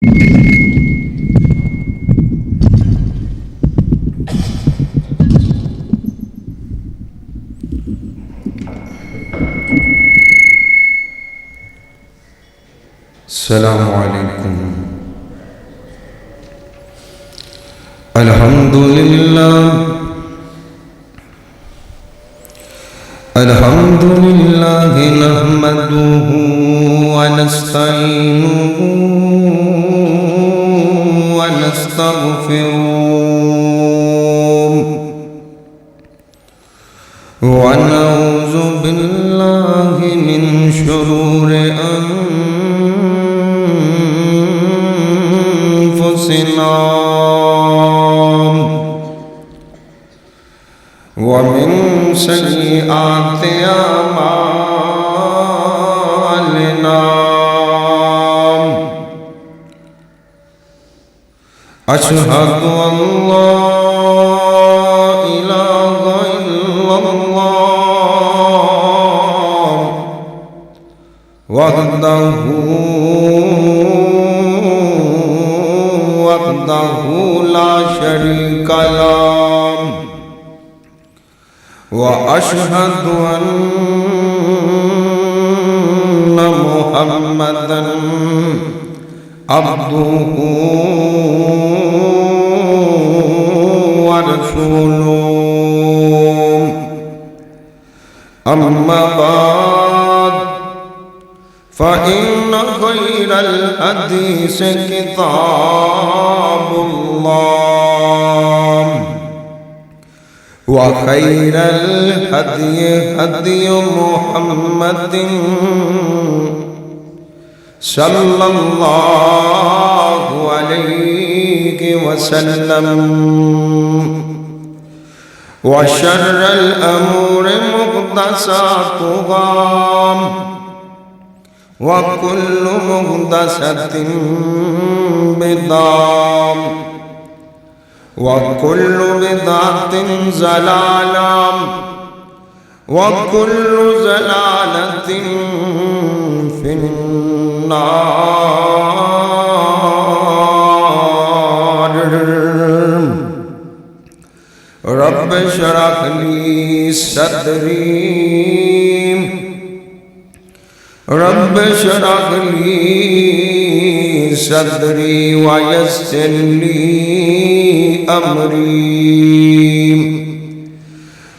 السلام عليكم. الحمد لله نحمده ونستعينه ونستغفره ونعوذ بالله من شرور أنفسنا ومن سيئات أعمالنا. أشهد أن لا إله إلا الله وحده لا شريك له وأشهد أن محمدا عبده ورسوله. أما بعد فإن خير الحديث كتاب الله وخير الهدي هدي محمد صلى الله عليه وسلم وشر الأمور محدثاتها وكل محدثة بدعة وكل بدعة ضلالة وكل ضلالة في النار. رب اشرح لي صدري رب اشرح لي صدري ويسر لي أمري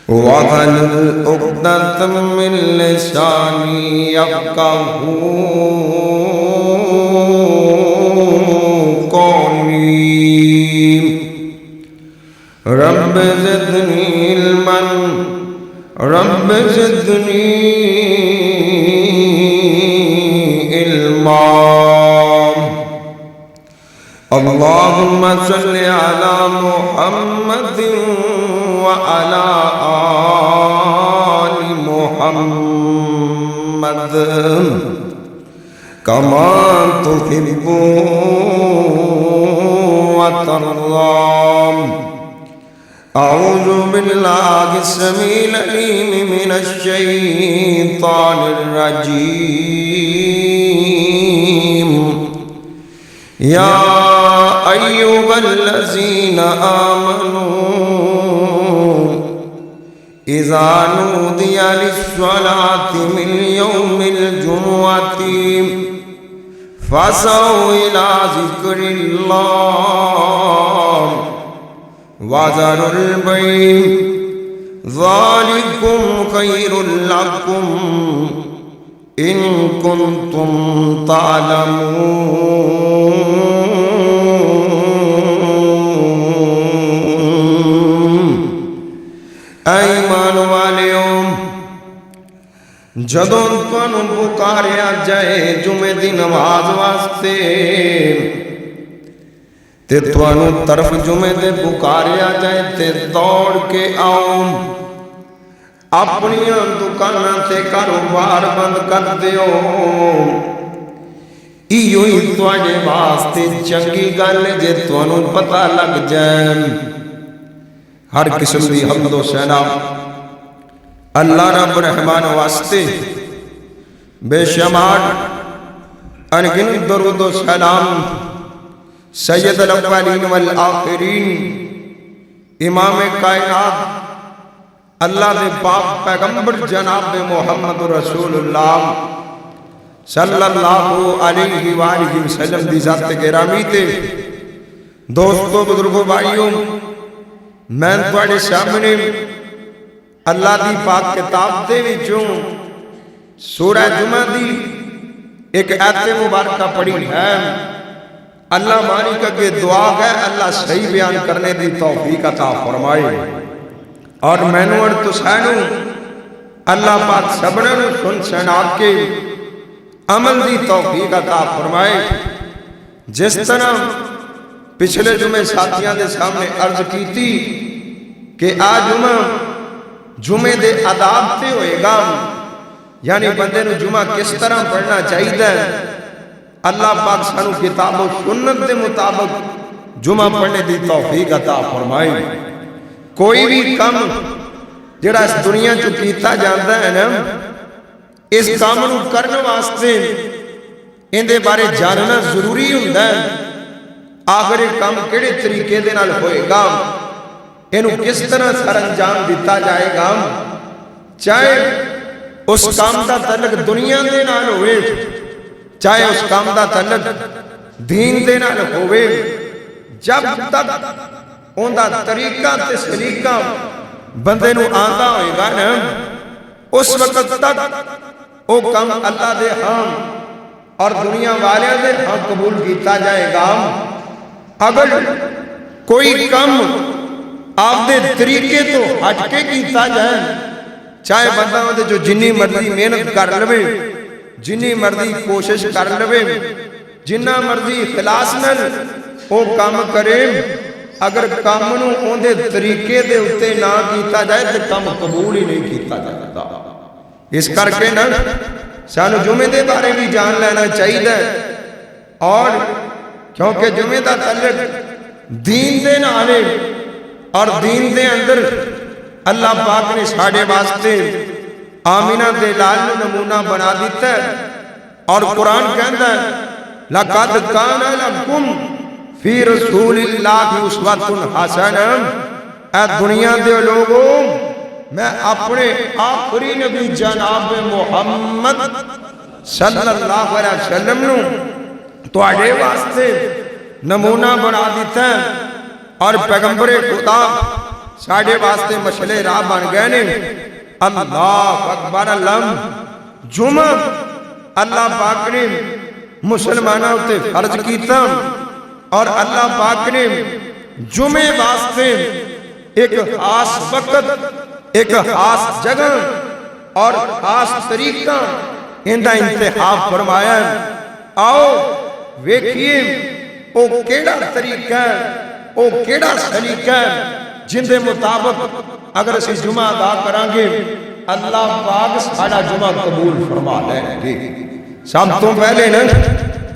واحلل عقدة من لساني يفقهوا قولي. رب زدني علما رب زدني اللهم صل على محمد وعلى آل محمد كما تحب وترضى. أعوذ بالله السميع العليم من الشيطان الرجيم. يا أيها الذين آمنوا إذا نودي للصلاة من يوم الجمعة فاسعوا إلى ذكر الله وذروا البيع ذلكم خير لكم إن كنتم تعلمون. ایمان والیوں، جدوں تانوں پکاریا جائے جمعے دی نماز واسطے تے تانوں طرف جمعے دے پکاریا جائے تے دوڑ کے آؤ. اپنی دکاناں تے کاروبار بند کر دیو. ایو ہی تواڈے واسطے چنگی گل جے تانوں پتہ لگ جائے. ہر قسم دی حمد و ثنا اللہ رب رحمان واسطے بے شمار انگنت درود و سلام سید الاولین والآخرین، امام کائنات اللہ دے پاک پیغمبر جناب محمد رسول اللہ صلی اللہ علیہ وآلہ وسلم دی ذات گرامی تے دوستو بزرگو بھائیوں، میں تواڈے سامنے اللہ دی پاک کتاب دے وچوں سورہ جمعہ دی ایک آیت مبارکہ پڑھی ہے۔ اللہ مالک کے دعا ہے اللہ صحیح بیان کرنے دی توفیق عطا فرمائے، اور میں نو اور تسانو اللہ پاک سبنا نو سن سنا کے عمل دی توفیق عطا فرمائے۔ جس طرح پچھلے جمعے ساتھیاں دے سامنے عرض کی تھی کہ آج جمعے دے آداب تے ہوئے گا، یعنی بندے نو جمعہ کس طرح پڑھنا چاہیے، اللہ پاک سانو کتاب و سنت دے مطابق جمعہ پڑھنے دی توفیق عطا فرمائے۔ کوئی بھی کام جڑا اس دنیا چو کیتا جاندا ہے نا، اس کام نو کرنے واسطے ان دے بارے جاننا ضروری ہوندا ہے۔ آخر کام کیڑے طریقے دے نال ہوئے گا، اینو کس طرح سر انجام دیتا جائے گا، چاہے اس کام دا تعلق دنیا دے نال ہوئے، چاہے اس کام دا تعلق دین دے نال ہوئے، جب تک ان دا طریقہ تے سلیقہ بندے نو آندا ہوئے گا نا، اس وقت تک او کام اللہ دے ہاں اور دنیا والے دے ہاں قبول کیتا جائے گا۔ اگر کوئی کام آپ دے طریقے تو ہٹ کے کیتا جائے، چاہے بندہ دے جو جنی مرضی محنت کر لوے، جنی مرضی کوشش کر لوے، جنہ مرضی اخلاص نال او کام کرے، اگر کام نو اون دے طریقے دے اتے نہ کیتا جائے تو کام قبول ہی نہیں کیتا جاتا۔ اس کر کے نا سانو جمعے دے بارے بھی جان لینا چاہیے، اور کیونکہ جمعے دا تعلق دین دے نال ہے، اور دین دے اندر اللہ پاک نے ساڑے واسطے آمینہ دے لال نمونہ بنا دیتا ہے، اور قرآن کہندا ہے لَقَدْ كَانَ لَكُمْ فِي رَسُولِ اللَّهِ أُسْوَةٌ حَسَنَةٌ۔ اے دنیا دے لوگوں، میں اپنے آخری نبی جناب محمد صلی اللہ علیہ وسلم نو تواڈے واسطے نمونہ بنا دیتا ہے، اور پیغمبر خدا ساڑے واسطے مشعل راہ بن گئے نے۔ اللہ اکبر اللہ، جمعہ اللہ پاک نے مسلمانوں تے فرض کیتا، اور اللہ پاک نے جمعے واسطے ایک خاص وقت، ایک خاص جگہ اور خاص طریقہ ان دا انتخاب فرمایا ہے۔ آؤ ویکھیے او کیڑا طریقہ ہے، او کیڑا سلیقہ ہے جن دے مطابق اگر اسی جمعہ ادا کریں گے اللہ پاک ساڑا جمعہ قبول فرما لیں گے۔ سب تو پہلے نا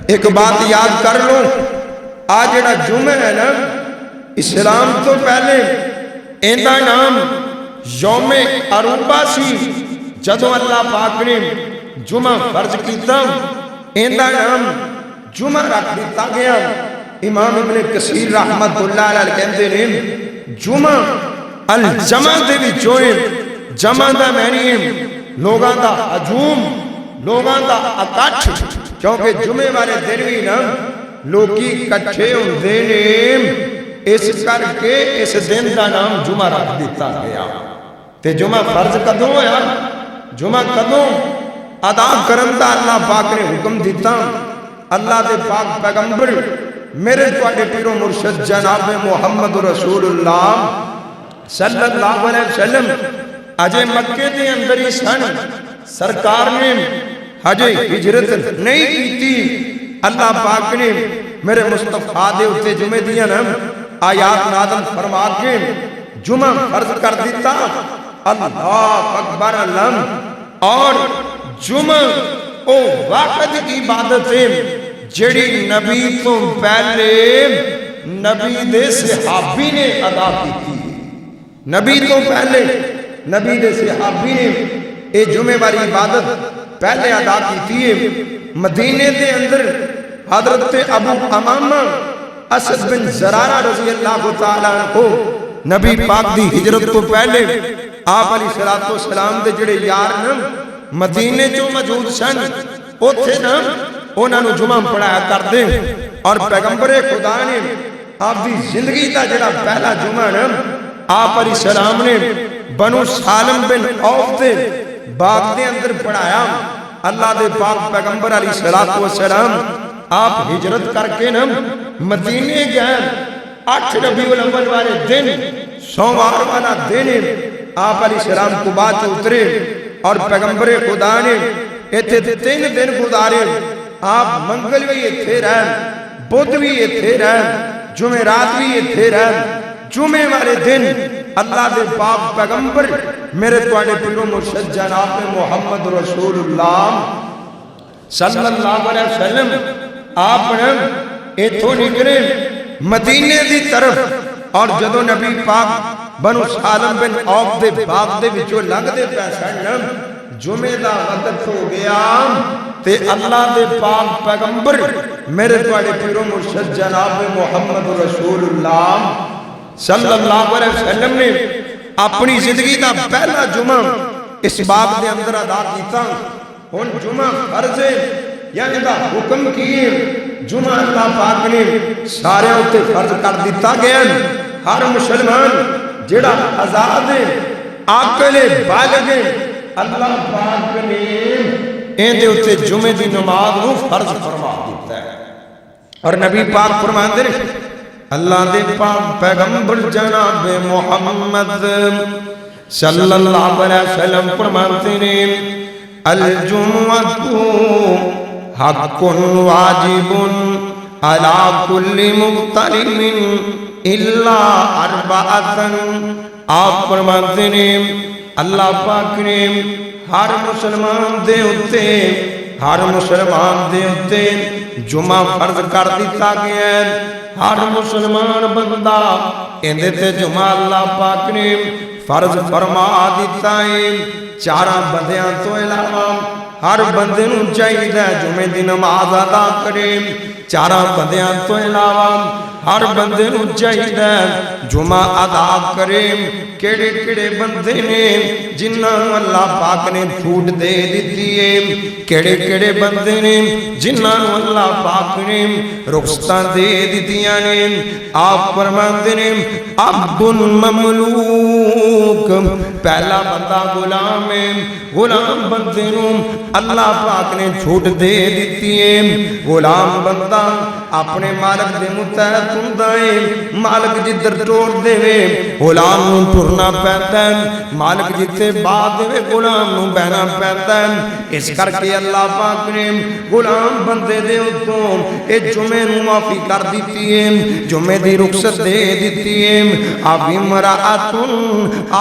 ایک بات یاد کر لو، آج جڑا جمعہ ہے نا، اسلام تو پہلے ایندا نام یوم عروبہ سی۔ جدو اللہ پاک نے جمعہ فرض کیتا، ایندا نام جمعہ رکھ دیتا گیا۔ امام ابن کثیر رحمت اللہ علیہ کہتے ہیں جمعہ الجمع دے وچوں جمع دا معنی لوگاں دا ہجوم، لوگاں دا اکٹھ، کیونکہ جمعے والے دن بھی نا لوکی کٹھے ہوندے نے، اس کر کے اس دن دا نام جمعہ رکھ دیتا گیا۔ تے جمعہ فرض کدوں ہویا، جمعہ کدوں ادا کرن دا اللہ پاک نے حکم دیتا؟ اللہ دے پاک پیغمبر میرے تواڈے پیر و مرشد جناب محمد رسول اللہ صلی اللہ علیہ وسلم اجے مکے دے اندر ہی سن، سرکار نے اجے ہجرت نہیں کیتی۔ اللہ پاک نے میرے مصطفیٰ دے اتے جمعے دیاں نا آیات نازل فرما کے جمعہ فرض کر دیتا۔ اللہ اکبر اللہ، اور جمعہ او واحد عبادت ہے جڑی نبی تو پہلے نبی دے صحابی نے ادا کی تھی۔ نبی تو پہلے نبی دے صحابی نے اے جمعے والی عبادت پہلے ادا کی تھی۔ مدینے دے اندر حضرت ابو امامہ اسد بن زرارہ رضی اللہ تعالیٰ عنہ نبی پاک دی ہجرت تو پہلے آپ علیہ السلام دے جڑے یار نا مدینے جو موجود سن اوتھے نا انہاں نوں جمعہ پڑھایا کردے اور پیغمبر خدا نے آپ دی زندگی دا جڑا پہلا جمعہ نا آپ علیہ السلام نے بنو سالم بن عوف دے باغ دے اندر پڑھایا. اللہ دے پاک پیغمبر علیہ السلام آپ ہجرت کر کے نا مدینے گئے. 8 ربیع الاول والے دن سوموار والا دن آپ علیہ السلام کو بات اترے اور پیغمبر خدا نے ایتھے 3 دن گزارے. آپ منگل بھی ایتھے رہن، بدھ بھی ایتھے رہن، جمعرات بھی ایتھے رہن. جمعے والے دن اللہ دے پاک پیغمبر میرے تواڈے پیرو مرشد جناب محمد رسول اللہ صلی اللہ علیہ وسلم آپ نے ایتھوں نکلے مدینے دی طرف. اور جدو نبی پاک بنو سالم بن عوف دے باغ دے وچوں لنگ دے پے سن جمعے دا وقت ہو گیا تے اللہ دے پاک پیغمبر میرے تواڈے پیرو مرشد جناب محمد رسول اللہ صلی اللہ علیہ وسلم نے اپنی زندگی دا پہلا جمعہ اس باغ دے اندر ادا کیتا. ہن جمعہ فرض ہے یعنی دا حکم کیے جمعہ اللہ پاک نے سارے اتے فرض کر دیتا گیا. ہر مسلمان جڑا آزاد ہے عاقل بالغ ہے اللہ پاک نے اندے اتے جمعے دی نماز نو فرض فرما دیتا ہے. اور نبی پاک فرماندے نے اللہ دے پاک پیغمبر جناب محمد صلی اللہ علیہ وسلم فرماتے ہیں الجمعۃ حق واجب علی کل مغترم الا 4. آپ فرماتے ہیں اللہ پاک نے ہر مسلمان دے اتے جمعہ فرض کر دیتا گیا ہے. ہر مسلمان بندہ اندے تے جمعہ اللہ پاک نے فرض فرما دیتا ہے. 4 بندیاں تو علاوہ ہر بندے نوں چاہیے جمعے دی نماز ادا کرے. 4 بندیاں تو علاوہ ہر بندے نوں چاہیے جمعہ ادا کرے. کیڑے کیڑے بندے نے جنہاں اللہ پاک نے چھوٹ دے دیتی ہے، کیڑے کیڑے بندے نے جنہاں اللہ پاک نے رخصتاں دے دتیاں نے. آپ فرماندے نے عبد مملوک پہلا بندہ غلام ہے. غلام بندے نوں اللہ پاک نے چھوٹ دے دیتی ہے. غلام بندہ اپنے مالک دے متحد ہوندا ہے. مالک جدھر ٹور دے غلام نوں ٹرنا پیندا ہے، مالک جتے باہ دے غلام نوں بہنا پیندا ہے. اس کر کے اللہ پاک نے غلام بندے دے اتوں اے جمعے نوں معافی کر دیتی ہے، جمعے دی رخصت دے دیتی ہے. آپ امرأتن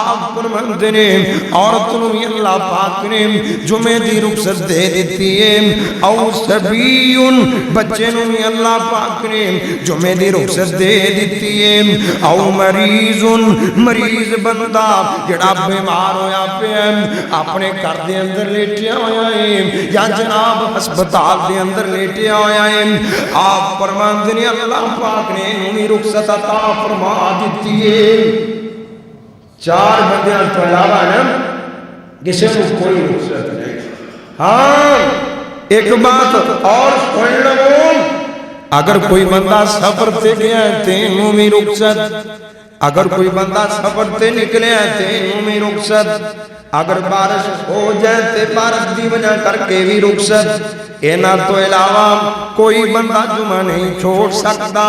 آپ فرماندے نے عورت نوں بھی اللہ پاک نے جمعے دی رخصت دے دیتی ہے. او صبیٌ بچے نوں بھی اللہ پاک نے جمعے دی رخصت دے دیتی ہے. او مریض بندہ جڑا بیمار ہویا پیا اپنے گھر دے اندر لیٹیا ہویا ہے یا جناب ہسپتال دے اندر لیٹیا ہویا ہے، آپ فرماندے نے اللہ پاک نے انہی رخصت عطا فرما دیتی ہے. 4 بندیاں تو علاوہ نا کسی کو کوئی رخصت نہیں. ہاں ایک بات اور سن لو، اگر کوئی بندہ سفر تے گیا تے انہوں بھی رخصت، اگر کوئی بندہ سفر تے نکلے تے انہوں بھی رخصت، اگر بارش ہو جائے تے بارش دی وجہ کر کے بھی رخصت. اینا تو علاوہ کوئی بندہ جمعہ نہیں چھوڑ سکتا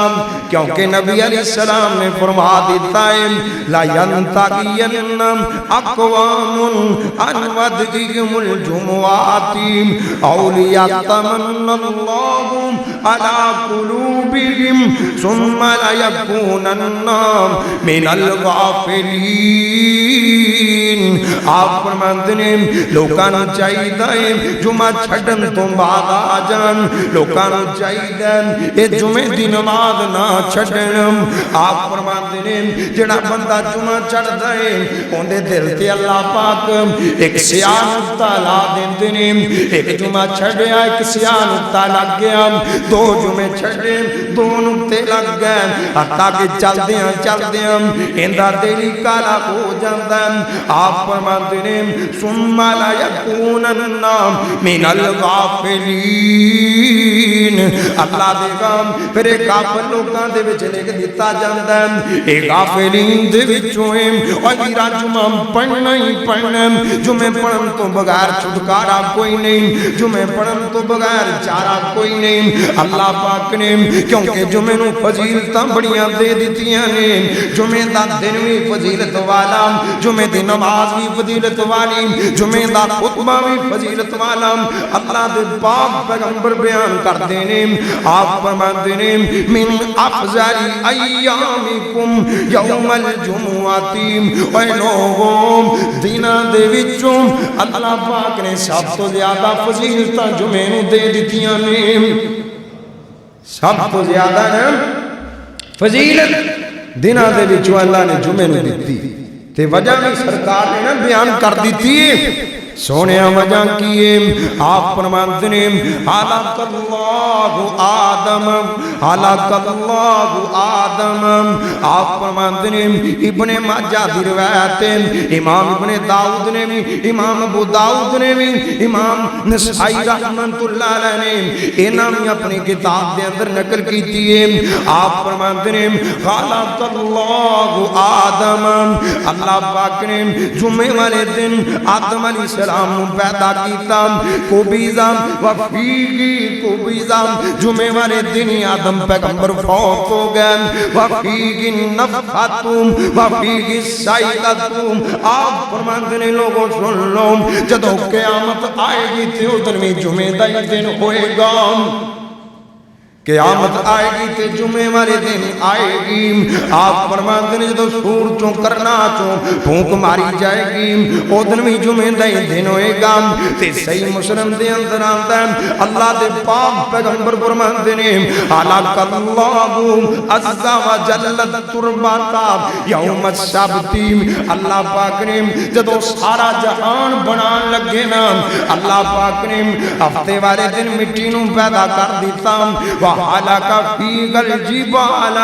کیونکہ نبی علیہ السلام نے فرما دیتا ہے لا ینتقین اقوام ان ودعهم الجمعات او لیتمن اللہ علی قلوبهم ثم لیکونن من الغافلین. آپ فرماندے نے لوکاں نوں چاہیدا ہے جمعہ چھڈن تو بعد آ جان لوکاں نوں چاہیدا ہے اے جمعے دی نماز نہ چھڈن آپ فرماندے نے جڑا بندہ جمعہ چڑھدا ہے اون دے دل تے اللہ پاک ایک سیاہ نقطہ لا دیندے نے ایک جمعہ چھڈیا ایک سیاہ نقطہ لگ گیا دو جمعے چھڈے دو نقطے لگ گئے حتیٰ کہ چلدیاں ایندا دل کالا ہو جاندا آپ فرماندے نے ثم لا یکونن من الغافلین اللہ دے کام پھر غافل لوکاں دے وچ لکھ دتا جاندا اے غافلین دے وچوں اے اور میرا جمعہ پڑھنا ہی پڑھنا جمعے پڑھن تو بغیر چھٹکارا کوئی نہیں جمعے پڑھن تو بغیر چارہ کوئی نہیں اللہ پاک نے کیونکہ جمعے نو فضیلتاں بڑیاں دے دتیاں نے جمعے دا دن بھی فضیلت والا جمعے دی نماز بھی فضیلت والی جمعے دا خطبہ بھی فضیلت والا اللہ دے پاک پیغمبر بیان کردے نے آپ فرماندے نے من افضل ایامکم یوم الجمعۃ اے لوگوں دناں دے وچوں اللہ پاک نے سب تو زیادہ فضیلتاں جمعے نو دے دتیاں نے سب تو زیادہ نا فضیلت دناں دے وچوں اللہ نے جمعے نو دتی تے وجہ بھی سرکار نے نا بیان کر دیتی ہے سونے وجہ کیے آپ فرماندے نے خلق اللہ آدم خلق اللہ آدم آپ فرماندے نے ابن ماجہ دی روایت امام ابن داؤد نے بھی امام ابو داؤد نے بھی امام نسائی رحمت اللہ علیہ نے انہاں نے اپنی کتاب دے اندر نقل کیتی ہے آپ فرماندے نے خلق اللہ آدم اللہ پاک نے جمعے والے دن آدم علیہ السلام پیدا کیتا کوبیزا وفیگی کوبیزا جمعے والے دن آدم پیغمبر فوت ہو گئے وفیگی نفخاتم وفیگی سائقاتم آپ فرماندے نے لوگوں سن لو جدو قیامت آئے گی تے ادھر میں جمعے دا ہی دن ہوئے گا قیامت آئے گی تے جمعے والے دن آئے گی آپ فرماندے نے جدو سور چوں کرنا چوں پھونک ماری جائے گی او دن بھی جمعے دا ہی دن ہوئے گا تے صحیح مسلم دے اندر آتا ہے اللہ دے پاک پیغمبر فرماندے نے خلق اللہ عز و جل التربۃ یوم السبت اللہ پاک نے جدو سارا جہان بنان لگے نا اللہ پاک نے ہفتے والے دن مٹی نو پیدا کر دیتا وَحَلَقَ فِيهَا الْجِبَالَ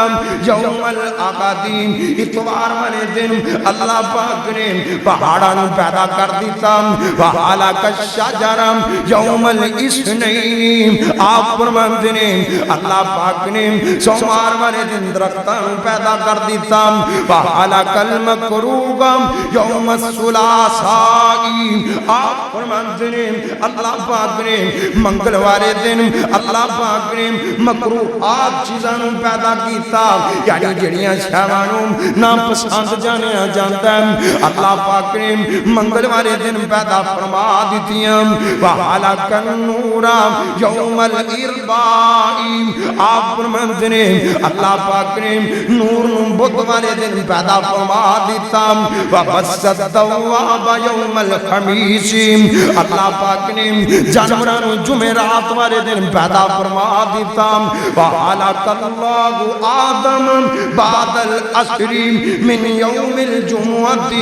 يَوْمَ الْأَحَدِ اتوار والے دن اللہ پاک نے پہاڑاں نو پیدا کر دیتا وَحَلَقَ الشَّجَرَ يَوْمَ الْإِثْنَيْنِ آپ فرماندے نے اللہ پاک نے سوموار والے دن درختاں نو پیدا کر دیتا وَحَلَقَ الْمَكْرُوبَ يَوْمَ الثُّلَاثَاءِ آپ فرماندے نے اللہ پاک نے منگل والے دن اللہ پاک نے مکروہات چیزاں پیدا کیتا یعنی جڑیاں شیواں ناپسند جانیا جاندا ہے اللہ پاک نے منگل والے دن پیدا فرما دتیاں وَحَلَقَ النُّورَ يَوْمَ الْإِرْبَاءِ آپ فرماندے نے اللہ پاک نے نور نو بدھ والے دن پیدا فرما دیتا وَبَثَّ الدَّوَّابَ يَوْمَ الْخَمِيسِ اللہ پاک نے جانوراں نو جمعرات والے دن پیدا فرما دیتا وَخَلَقَ اللَّهُ آدَمَ بَعْدَ الْعَصْرِ مِنْ يَوْمِ الْجُمُعَةِ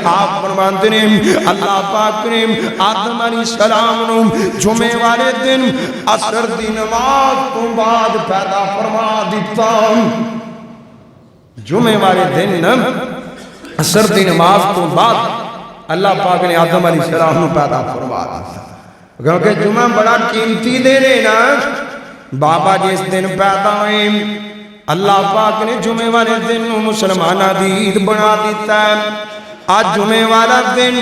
آپ فرماندے نے اللہ پاک نے آدم علیہ السلام نو جمعے والے دن عصر دی نماز تو بعد پیدا فرما دیتا جمعے والے دن عصر دی نماز تو بعد اللہ پاک نے آدم علیہ السلام نو پیدا فرما دیتا کیونکہ جمعہ بڑا قیمتی دن ہے نا بابا جس دن پیدا ہوئے اللہ پاک نے جمعے والے دن مسلمانہ دی عید بنا دیتا ہے آج جمعے والا دن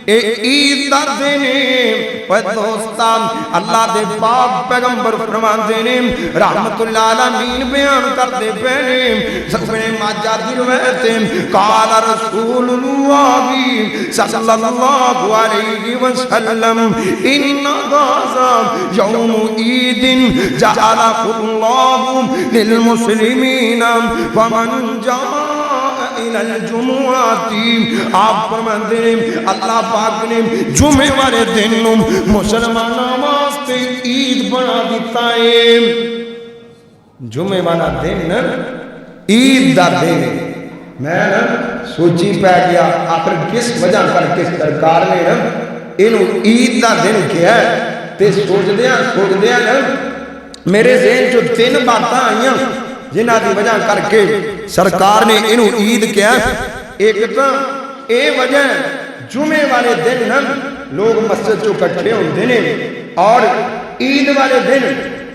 عید دا دن ہے دوستان اللہ دے پاک پیغمبر فرماندے نے رحمت اللہ العالمین بیان کردے پہنے سبنے ماجہ دی روایت قال رسول اللہ صلی اللہ علیہ وسلم ان ذا یوم عید جعلہ اللہ للمسلمین ومن جاء الی الجمعات، آپ فرماندے نے اللہ پاک نے جمعے والے دن نوں مسلماناں واسطے عید بنا دیتا ہے۔ جمعے والا دن عید دا دن، میں سوچی پہ گیا آخر کس وجہ کر کے سرکار نے انہوں عید دا دن کیا ہے، تے سوچ دیا میرے ذہن جو 3 باتاں آئیاں جنہ دی وجہ کر کے سرکار نے انہوں عید کیا ہے۔ ایک تو اے وجہ جمعے والے دن لوگ مسجد جو کٹھے ہوندے نے، اور عید والے دن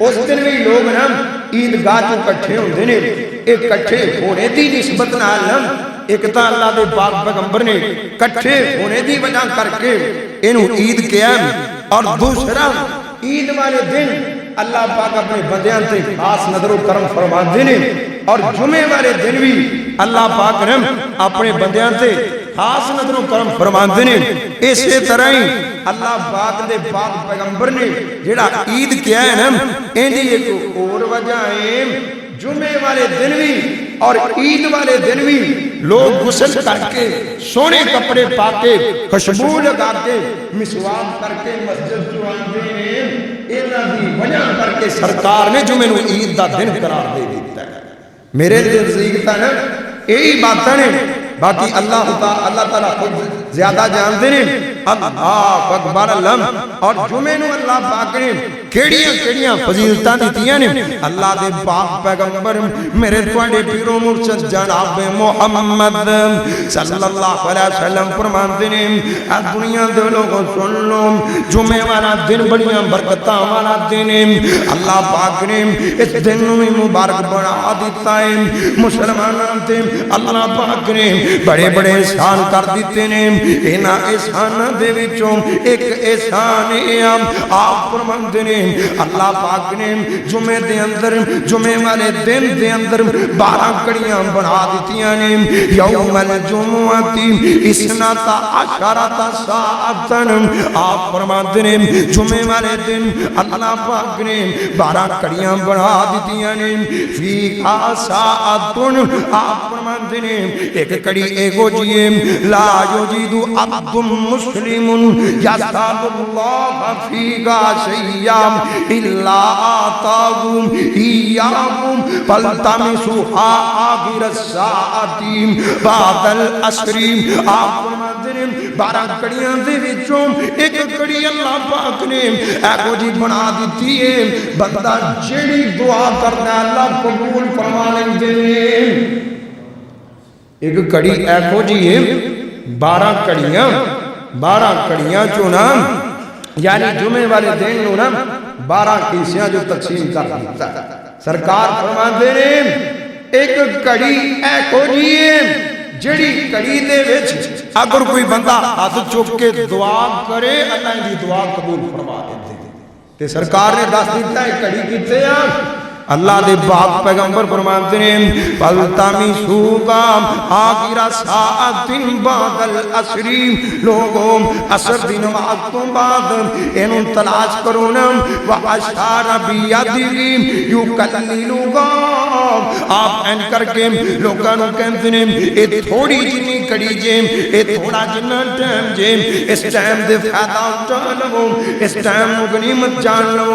اس دن بھی لوگ عیدگاہ جو کٹھے ہوندے نے، ایک کٹھے ہونے دی نسبت نال ایک تا اللہ دے پاک پیغمبر نے کٹھے ہونے دی وجہ کر کے انہوں عید کیا ہے، اور دوسرا عید والے دن اللہ پاک اپنے بندیاں تے خاص نظر و کرم فرماندے نے، اور جمعے والے دن بھی اللہ پاک نے اپنے بندیاں تے خاص نظر و کرم فرماندے نے۔ اسی طرح ہی اللہ پاک دے پاک پیغمبر نے جڑا عید کیا ہے نا، ایندی ایک اور وجہ ہے جمعے والے دن بھی اور عید والے دن بھی لوگ غسل کر کے سونے کپڑے پا کے خوشبو لگا کے مسواک کر کے مسجد جو آندے ہیں، انہاں دی وجہ کر کے سرکار نے جمعے نوں عید دا دن قرار دے دیتا ہے۔ میرے نزدیک تا نا یہی باتاں نے، باقی اللہ تعالیٰ خود زیادہ جانتے ہیں۔ اللہ اکبر اللہ، اور جمعے نوں اللہ پاک نے کیڑیاں فضیلتاں دتیاں نے۔ اللہ دے پاک پیغمبر میرے تواڈے پیر و مرشد جناب محمد صلی اللہ علیہ وسلم فرماندے نے، اے دنیا دے لوگوں سن لو، جمعے والا دن بڑیاں برکتاں والا دن ہے۔ اللہ پاک نے اس دن نوں مبارک بنا دیتا ہے۔ مسلماناں تے اللہ پاک نے بڑے بڑے احسان کر دیتے نے، انہاں احساناں دے وچوں ایک احسان ہے آپ فرماندے نے اللہ پاک نے جمعے دے اندر جمعے والے دن دے اندر 12 کڑیاں بنا دتیاں نے۔ یوم الجمعۃ 12 ساعتن، آپ فرماندے نے جمعے والے دن اللہ پاک نے 12 کڑیاں بنا دتیاں نے۔ فیہا ساعتن، آپ فرماندے نے ایک کڑی ایگو جیے لا یجید عبد مسلم یسأل اللہ فیہا شیئا الا آتاہ ایاہ فالتمسوہا آخر الساعۃ بعد العصر۔ آپ فرماتے ہیں 12 کڑیاں دے وچوں ایک کڑی اللہ پاک نے ایگو جی بنا دیتی ہے، بندہ جیڑی دعا کرنا اللہ قبول فرما لیندے نے۔ ایک کڑی ایکو جی ہے 12 کڑیاں چو نا، یعنی جمعے والے دن نو نا 12 حصیاں جو تقسیم کر دیتا ہے۔ سرکار فرماندے نے ایک کڑی ایکو جی ہے جڑی کڑی دے وچ اگر کوئی بندہ ہاتھ چک کے دعا کرے اللہ دی دعا قبول فرما دیتے۔ تے سرکار نے دس دیتا ہے کڑی کتے آ، اللہ دے پاک پیغمبر فرماتے ہیں فَالْتَمِسُوهَا آخِرَ سَاعَةٍ بَعْدَ الْعَصْرِ، لوگوں عصر دی نماز تو بعد انہوں تلاش کرو نا۔ وَأَشَارَ بِيَدِهِ يُكَلِّلُهَا، آپ این کر کے لوگاں نوں کہندے نے اے تھوڑی جنی کڑی جے، اے تھوڑا جنہ ٹائم جے، اس ٹائم دے فائدہ اٹھا لو، اس ٹائم غنیمت جان لو۔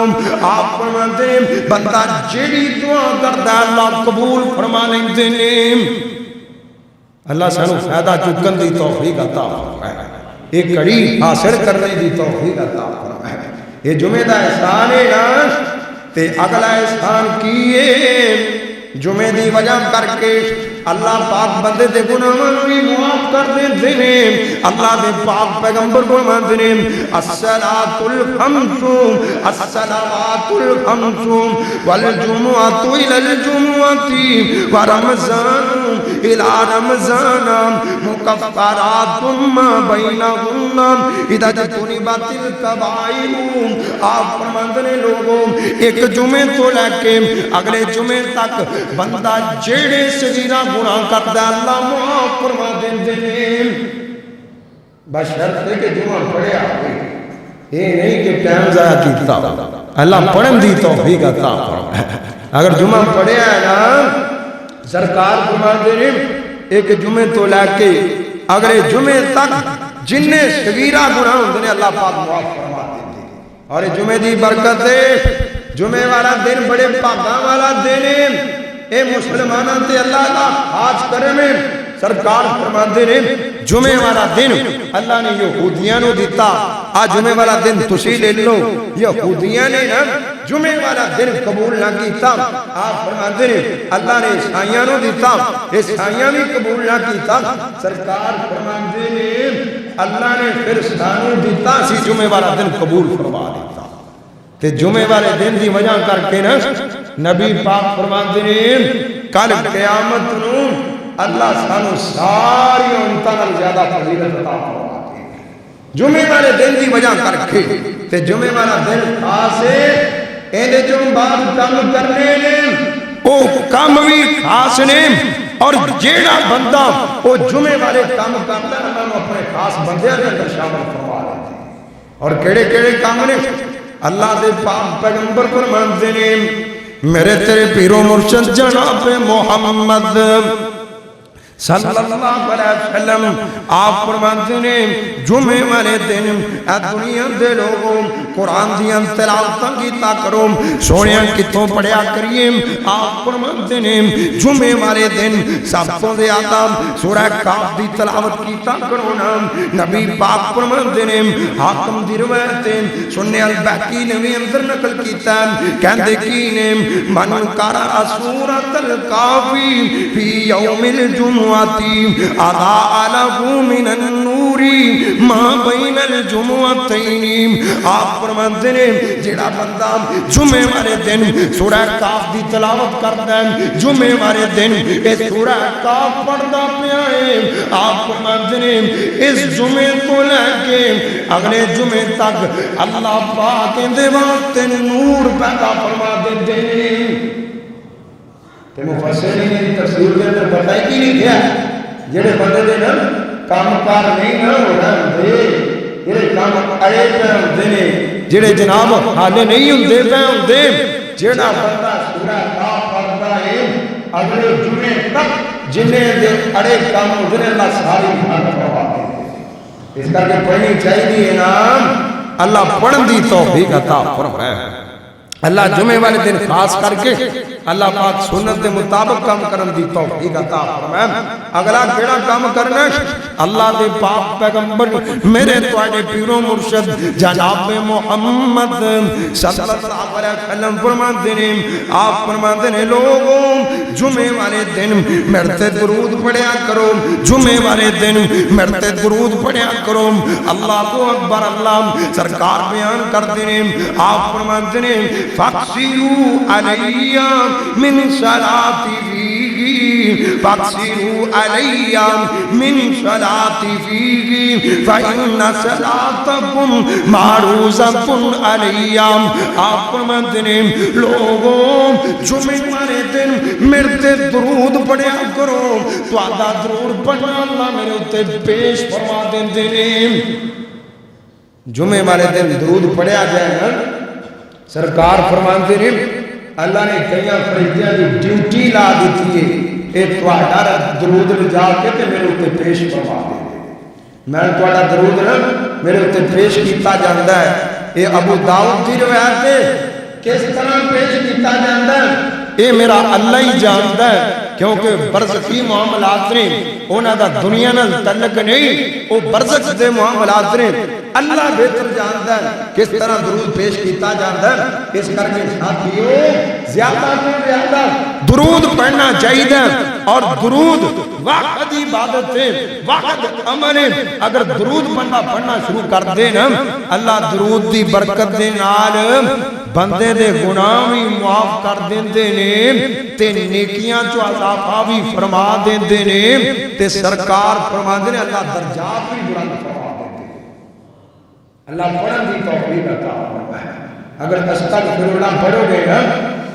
آپ فرماتے ہیں بندہ جیڑی دعا کردا اللہ قبول فرما لیندے نے۔ اللہ سانو فائدہ چکن دی توفیق عطا فرمائے، ایک کڑی حاصل کرنے دی توفیق عطا فرمائے۔ یہ جمعہ دا احسان ہے نا، تے اگلا احسان کیے جمعے دی وجہ کر کے اللہ پاک بندے دے گناہاں نوں بھی معاف کر دیندے نے۔ اللہ دے پاک پیغمبر فرماندے نے الصلاۃ الخمس الصلوات الخمس والجمعۃ الی الجمعۃ ورمضان الی رمضان مکفرات ما بینہن اذا اجتنبت الکبائر۔ آپ فرماندے نے لوگوں ایک جمعے تو لے کے اگلے جمعے تک بندہ جیڑے صغیرہ گناہ کردا اللہ معاف فرما دیندے نے، بشرط ہے کہ جمعہ پڑھیا ہوئے، یہ نہیں کہ ٹائم ضائع کیتا، اللہ پڑھن دی توفیق عطا فرمائے۔ اگر جمعہ پڑھیا ہے نا، سرکار فرماندے نے ایک جمعے تو لے کے اگلے جمعے تک جن صغیرہ گناہ ہوندے نے اللہ پاک معاف فرما دیندے اور جمعے دی برکت ہے جمعے والا دن بڑے بھاگاں والا دن ہے اے مسلماناں تے اللہ دا خاص کرم ہے سرکار فرماندے نے جمعے والا دن اللہ نے یہودیاں نو دیتا آ جمعے والا دن تسی لے لو یہودیاں نے نا جمعے والا دن قبول نہ کیتا آپ فرماندے نے اللہ نے عیسائیاں نو دیتا عیسائیاں بھی قبول نہ کیتا سرکار فرماندے نے اللہ نے پھر سانو دیتا سی جمعے والا دن قبول فرما دیتا تے جمعے والے دن دی وجہ کر کے نا نبی پاک فرماندے نے کل قیامت نو اللہ سانو ساری امتاں نال زیادہ فضیلت عطا فرما دے جمعے والے دن دی وجہ کر کے تے جمعے والا دن خاص ہے ایندے چوں بعد کام کرنے نے او کام بھی خاص نے اور جیڑا بندہ او جمعے والے کام کرتا ہے انہاں نوں اپنے خاص بندیاں دے اندر شامل فرما لیندے اور کیڑے کیڑے کام نے اللہ دے پاک پیغمبر فرماندے نے میرے تیرے پیر و مرشد جناب محمد صلی اللہ علیہ وسلم آپ فرماتے نے جمعے والے دن اے دنیا دے لوگوں قرآن دیاں تلاوتاں کیتا کرو سونیاں کتوں پڑھیا کریے آپ فرماتے نے جمعے والے دن سب تو زیادہ سورہ کاف دی تلاوت کیتا کرو نا نبی پاک فرماتے نے حاکم دی روایت سننے البیہقی نے بھی اندر نقل کیتا کہندے کی نے من قرأ سورۃ الکافی فی یوم الجمعہ اضاء له من النور ما بین الجمعتین آپ فرماتے نے جڑا بندہ جمعے والے دن سورہ کاف دی تلاوت کرتا ہے جمعے والے دن اے سورہ کاف پڑھدا پیا ہے آپ فرماتے نے اس جمعے تو لے کے اگلے جمعے تک اللہ پاک دے واسطے نور پیدا فرما دیندے ہیں تے مفسرین نے تفسیر دے اندر بتائی کی نہیں کیا جڑے بندے دے نا کام کار نہیں نہ ہونا دے جڑے کام اڑے پہ ہوندے نے جڑے جناب حالے نہیں ہوندے پہ ہوندے جڑا بندہ سورہ کاف پڑھدا ہے اگلے جمعے تک جنے دے اڑے کام ہوندے نے اللہ ساری بات فرما دے اس کر کے پڑھنی چاہیے نا اللہ پڑھن دی توفیق عطا فرمائے اللہ جمعے والے دن خاص کر کے اللہ پاک سنت دے مطابق کام کرن دی توفیق عطا فرمائے اگلا کیڑا کام کرنا اللہ دے پاک پیغمبر میرے تواڈے پیر و مرشد جناب محمد صلی اللہ علیہ وسلم فرماتے ہیں آپ فرماتے ہیں لوگوں جمعے والے دن میرے تے درود پڑھیا کرو جمعے والے دن میرے تے درود پڑھیا کرو اللہ اکبر اللہ سرکار بیان کرتے ہیں آپ فرماتے ہیں فاقصروا علی من صلاتی فیہ فاقصروا علی من صلاتی فیہ فإن صلاتکم معروضۃ علی آپ فرماتے ہیں لوگوں جمعے والے دن میرے تے درود پڑھیا کرو تہاڈا درود پڑھنا اللہ میرے اوتے پیش فرما دیندے نے جمعے والے دن درود پڑھیا جائے نا سرکار فرماندے نے اللہ نے کئی فرشتیاں دی ڈیوٹی لا دیتی ہے اے تہاڈا درود لجا کے تے میرے اوتے پیش فرما دے میں تہاڈا درود نا میرے اوتے پیش کیتا جاندا ہے اے ابو داؤد دی روایت ہے کس طرح پیش کیتا جاندا ہے اے میرا اللہ ہی جاندا ہے کیونکہ برزخی معاملات نے انہاں دا دنیا نال تعلق نہیں او برزخ دے معاملات نے اللہ بہتر جاندا ہے کس طرح درود پیش کیتا جاندا ہے اس کر کے ساتھیو زیادہ سے زیادہ درود پڑھنا چاہیے اور درود واحد عبادت ہے واحد عمل ہے اگر درود پڑھنا شروع کر دے نا اللہ درود دی برکت دے نال بندے دے گناہ بھی معاف کر دیندے نے تے نیکیاں چو اضافہ بھی فرما دیندے نے تے سرکار فرما دے نے اللہ درجات بھی بلند فرما دیندے اللہ پڑھن دی توفیق عطا فرمائے اگر استغفراللہ پڑھو گے نا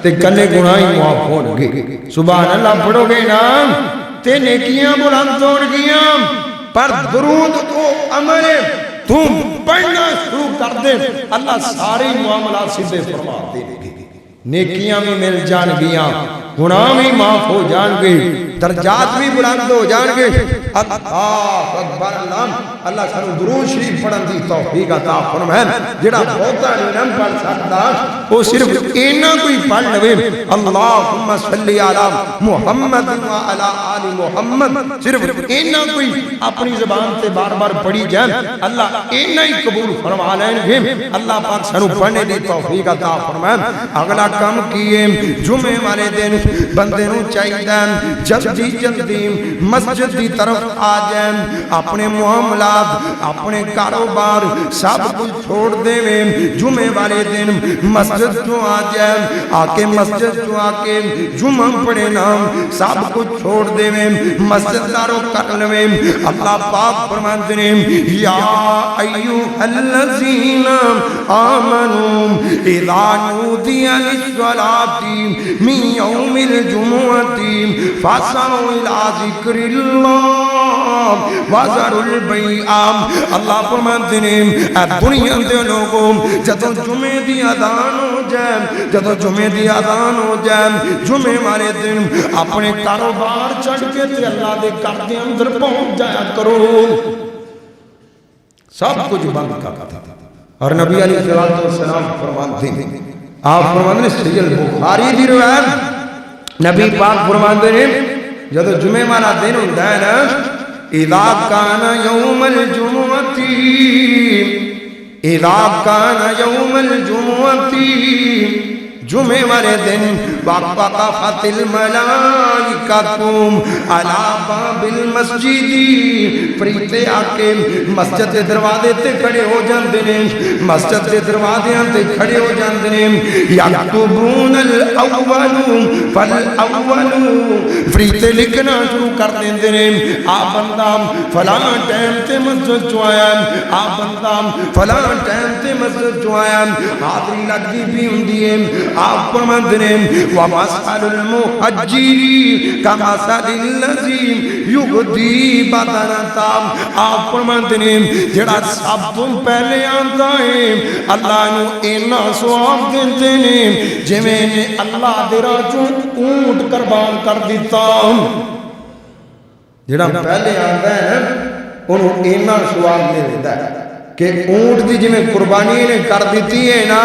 تے کنے گناہ معاف ہون گے سبحان اللہ پڑھو گے نا تے نیکیاں بلند ہون گیاں پر درود کو عمل تم پڑھنا شروع کر دے اللہ سارے معاملات سیدھے فرما دے گی نیکیاں بھی مل جان گیاں گناہ بھی معاف ہو جان گے درجات بھی بلند ہو جان گے۔ اللہ اکبر، اللہ سانو درود شریف پڑھن دی توفیق عطا فرمائے۔ جڑا بہتا نہیں پڑھ سکتا وہ صرف اینا کوئی پڑھ لوے، اللہم صلی علی محمد و علی آل محمد، صرف اینا کوئی اپنی زبان سے بار بار پڑھی جائے، اللہ اینا ہی قبول فرما لیں گے۔ اللہ پاک سانو پڑھنے دی توفیق عطا فرمائے۔ اگلا کام کیے، جمعے والے دن بندے نو چاہیے جلدی جلدی مسجد دی طرف آ جائیں، اپنے معاملات اپنے کاروبار سب کچھ چھوڑ دے میں جمعے والے دن مسجد تو آ جائیں، آ کے مسجد تو آ کے جمعہ پڑھے نام سب کچھ چھوڑ دے میں مسجد دارو کر لویں۔ اللہ پاک فرماتے ہیں یا ایوہ الذین آمنوا اذا نودی للصلاۃ من یوم الجمعۃ فاسعوا الی ذکر اللہ وذروا البیع۔ اللہ فرماتے ہیں اے دنیا دے لوگوں، جدوں جمعے دی اذان ہو جائے، جدوں جمعے دی اذان ہو جائے، جمعے والے دن اپنے کاروبار چھڑ کے تے اللہ دے گھر دے اندر پہنچ جایا کرو، سب کچھ بند کر دو۔ اور نبی علیہ السلام فرماتے ہیں، آپ فرماتے ہیں صحیح البخاری دی روایت، نبی پاک فرماتے ہیں جدوں جمعے والا دن ہوندا ہے نا، اذا کان یوم الجمعۃ، اذا کان یوم الجمعۃ، جمعے والے دن وقفت الملائکۃ علی باب المسجد، فرشتے آ کے مسجد کے دروازے تے کھڑے ہو جاندے نے، مسجد کے دروازے تے کھڑے ہو جاندے نے، یکتبون الاول فالاول، فرشتے لکھنا شروع کر دیندے نے، آ بندہ فلاں ٹائم تے مسجد چ آیا، آ بندہ فلاں ٹائم تے مسجد چ آیا، حاضری لگدی بھی ہوندی ہے۔ آپ فرماتے ہیں وَمَثَلُ الْمُحَجِّرِ كَمَثَلِ الَّذِي يُغْدِي بَدَنَهُ، آپ فرماتے ہیں جڑا سب تو پہلے آتا ہے اللہ نو اینا ثواب دیتے ہیں جویں نے اللہ دے راہ چوں اونٹ قربان کر دیتا۔ جڑا پہلے آتا ہے انہوں اینا ثواب ملتا ہے کہ اونٹ دی جویں قربانی نے کر دیتی ہے نا،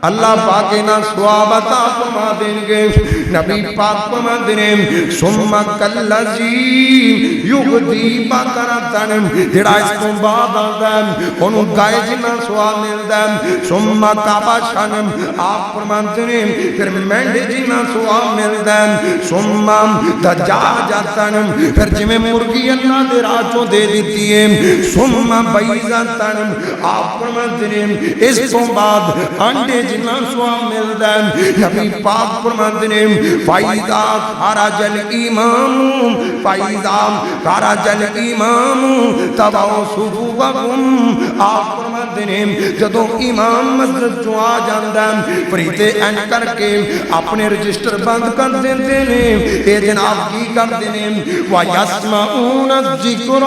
اللہ پاک نا ثواب عطا فرما دیں گے۔ نبی پاک فرماتے ہیں ثم کالذی یغدی بقرۃ، جڑا اس کو بعد آتا ہے انہوں گائے جنا ثواب ملتا ہے۔ ثم کبشن، آپ فرماتے ہیں پھر مینڈے جنا ثواب ملتا ہے۔ ثم دجاجۃ، پھر جویں مرغی اللہ دے راہ چوں دے دیتی ہے۔ ثم بیضۃ، آپ فرماتے ہیں اس کو بعد انڈے جنا ثواب ملتا ہے۔ نبی پاک فرماتے ہیں فَإِذَا خَرَجَ الْإِمَامُ فَإِذَا خَرَجَ الْإِمَامُ تَبَعُوا صُفُوفَهُمْ، آپ فرماتے ہیں جدوں امام مسجد چوں آ جاندا ہے فرشتے این کر کے اپنے رجسٹر بند کر دیندے نے، اے جناب کی کرتے ہیں وَيَسْمَعُونَ الذِّكْرَ،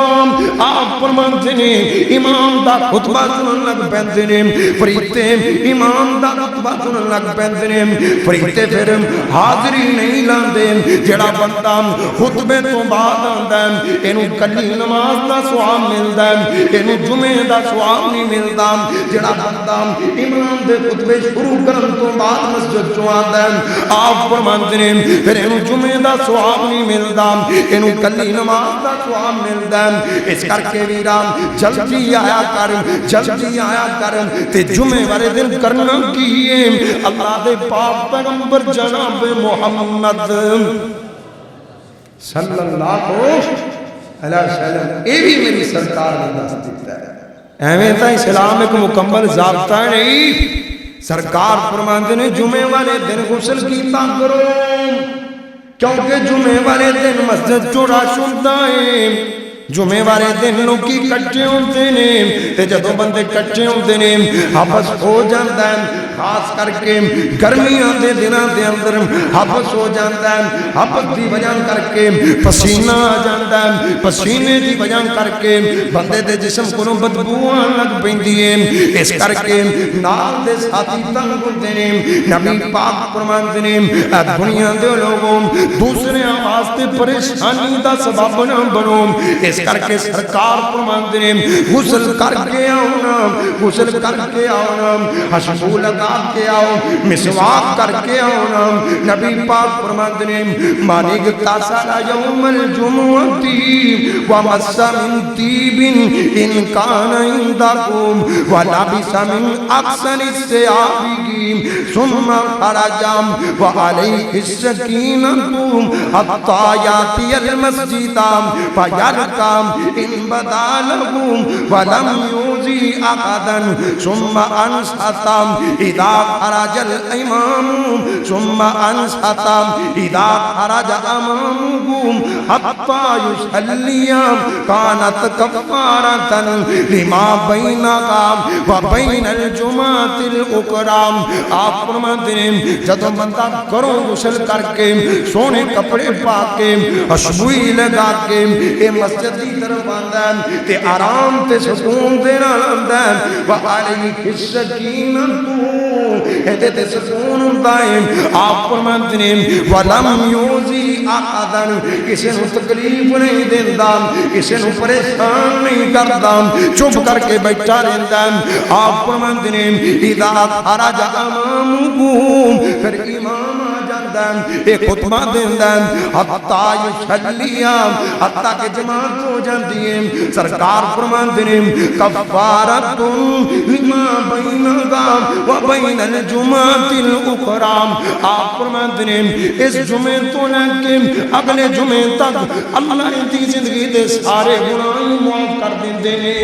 آپ فرماتے ہیں امام دا خطبہ سنن لگ پیندے نے، فرشتے امام دا خطبہ سنن لگ پیندے نے، فرشتے پھر حاضری نہیں لاندے۔ جڑا بندہ خطبے تو بعد آندا ہے اینوں کلی نماز دا ثواب ملدا ہے، اینوں جمعے دا ثواب نہیں ملدا۔ جڑا بندہ امام دے خطبے شروع کرن تو بعد مسجد چوں آندا ہے، آپ فرماندے نے پھر اینوں جمعے دا ثواب نہیں ملدا، اینوں کلی نماز دا ثواب ملدا ہے۔ اس کر کے ویران جلدی آیا کر، جلدی آیا کر تے جمعے والے دن کرنا کیے اللہ دے پاک پیغمبر جناب محمد صلی اللہ علیہ وسلم، اے بھی میری سرکار نے دس دیتا ہے۔ ایویں تا اسلام ایک مکمل ضابطہ نہیں، سرکار فرماتے نے جمعے والے دن غسل کیتا کرو، کیونکہ جمعے والے دن مسجد چوں رش ہوندا ہے، جمعے والے دن لوکی کٹھے ہوندے نے تے جدوں بندے کٹھے ہوندے نے آپس ہو جاندا ہے، خاص کر کے گرمیاں دے دنوں دے اندر حبس ہو جاتا ہے، حبس دی وجہ کر کے پسینہ آ جاتا ہے، پسینے دی وجہ کر کے بندے دے جسم کو بدبو آن لگ پیندی ہے، اس کر کے نال دے ساتھی تنگ ہوندے نے۔ نبی پاک فرماندے نے اے دنیا دے لوگوں دوسرے واسطے پریشانی دا سبب نہ بنو، اس کر کے سرکار فرماندے نے غسل کر کے آنا، غسل کر کے آنا، خوشبو لگا کے آؤ، مسواک کر کے آنا۔ نبی پاک فرماندے نے من اغتسل یوم الجمعۃ ومس من طیب ان کان عندکم ولبس من احسن الثياب ثم خرج وعليه السکینۃ حتی یاتی المسجد فیرکع ان بدا له ولم یؤذی احدا ثم انصت اذا خرج الامام ثم انصت اذا خرج امامه حتی یصلی کانت کفارۃ لما بینک وبین الجمعۃ الاخری۔ آپ فرماتے ہیں جدو بندہ کرو غسل کر کے سونے کپڑے پا کے خوشبوئی لگا کے اے مسجد کی طرف آندا ہے تے آرام تے سکون دے نال آندا ہے، وعلیہ السکینۃ اے تے سکون ہوندا ہے۔ آپ فرماتے ہیں ولم یؤذی احدا کسی نو تکلیف نہیں دیندا، کسی نو پریشان نہیں کردا، چپ کر کے بیٹھا رہندا ہے۔ آپ فرماتے ہیں اذا خرج امامہ پھر امام آ جاتا ہے ایک خطبہ دیندا ہے حتی یصلی حتی کہ جماعت ہو جاتی ہے۔ سرکار فرماندے نے کفارۃ لما بینک وبین الجمعۃ الاخری۔ آپ فرماندے نے اس جمعے تو لے کے اگلے جمعے تک اللہ دی زندگی دے سارے گناہ معاف کر دیندے نے۔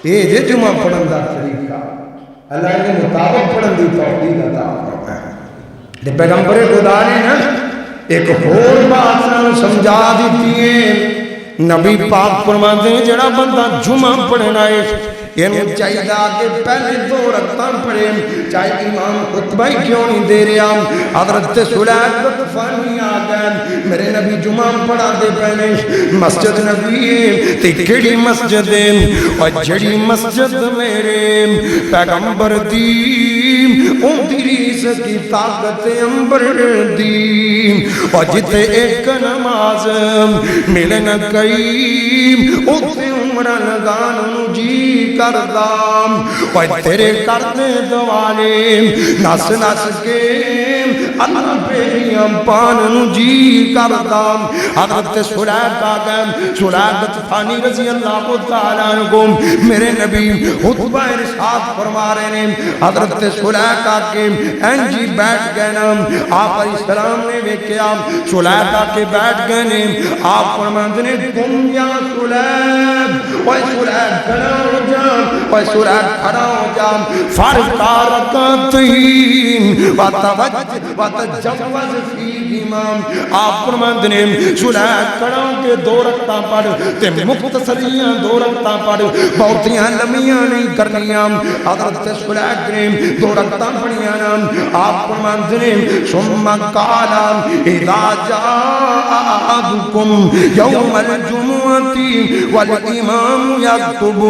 یہ جے جمعہ پڑھن دا طریقہ اللہ نے مطابق پڑھن دی توفیق عطا فرمائے۔ پیغمبر خدا نے نا ایک اور بات سمجھا دیتی ہے۔ نبی پاک فرماتے ہیں جڑا بندہ جمعہ پڑھنا ہے انہوں چاہیے کہ پہلے دو رکعتاں پڑھے، چاہے امام خطبہ ہی کیوں نہیں دے رہا۔ حضرت سلیمان غطفانی آ گئے، میرے نبی جمعہ پڑھا دے پہلے مسجد نبی ہے تے کیڑی مسجد ہے، اور جڑی مسجد میرے پیغمبر دی اون دیریس کی طاقت امبر دی، اور جتے ایک نماز ملن قیم اتے عمرہ لگان جی کردام، اور تیرے کردے دوالے نس نس کے اللہ پیریاں پانن جی کردام۔ حضرت سلیق آگئے، سلیق غطفانی رضی اللہ تعالیٰ عنہ میرے نبی خطبہ ارشاد فرما رہے ہیں۔ حضرت سلیق آگے انجی بیٹھ گئے نا، آپ علیہ السلام نے ویکیا سلیق آگے بیٹھ گئے نے۔ آپ فرماتے ہیں تم یا سلیق، اوہ سلیق کھڑا ہو جا، اوہ سلیق کھڑا ہو جا، فرقا رکعتین وتجوز فیہما۔ آپ فرماتے ہیں سلیق کھڑا ہو کے دو رکعتاں پڑھ تے مختصریاں دو رکعتاں پڑھ، بہتیاں لمیاں نہیں کرنیاں۔ حضرت سلیق نے دو رکعتاں پڑھیاں نا۔ آپ فرماتے ہیں ثم قال اذا جاء احدکم یوم الجمعۃ والامام یخطب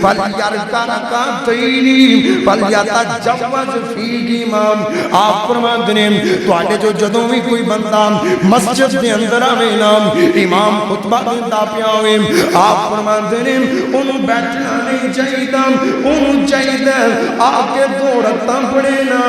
فلیرکع رکعتین فلیتجوز فیہما۔ آپ فرماتے ہیں تواڈے جو جدوں بھی کوئی بندہ مسجد دے اندر آوے نا، امام خطبہ دیندا پیا ہوئے، آپ فرماتے ہیں انہوں بیٹھنا نہیں چاہیے، انہوں چاہیے آ کے دو رکعتاں پڑھے نا،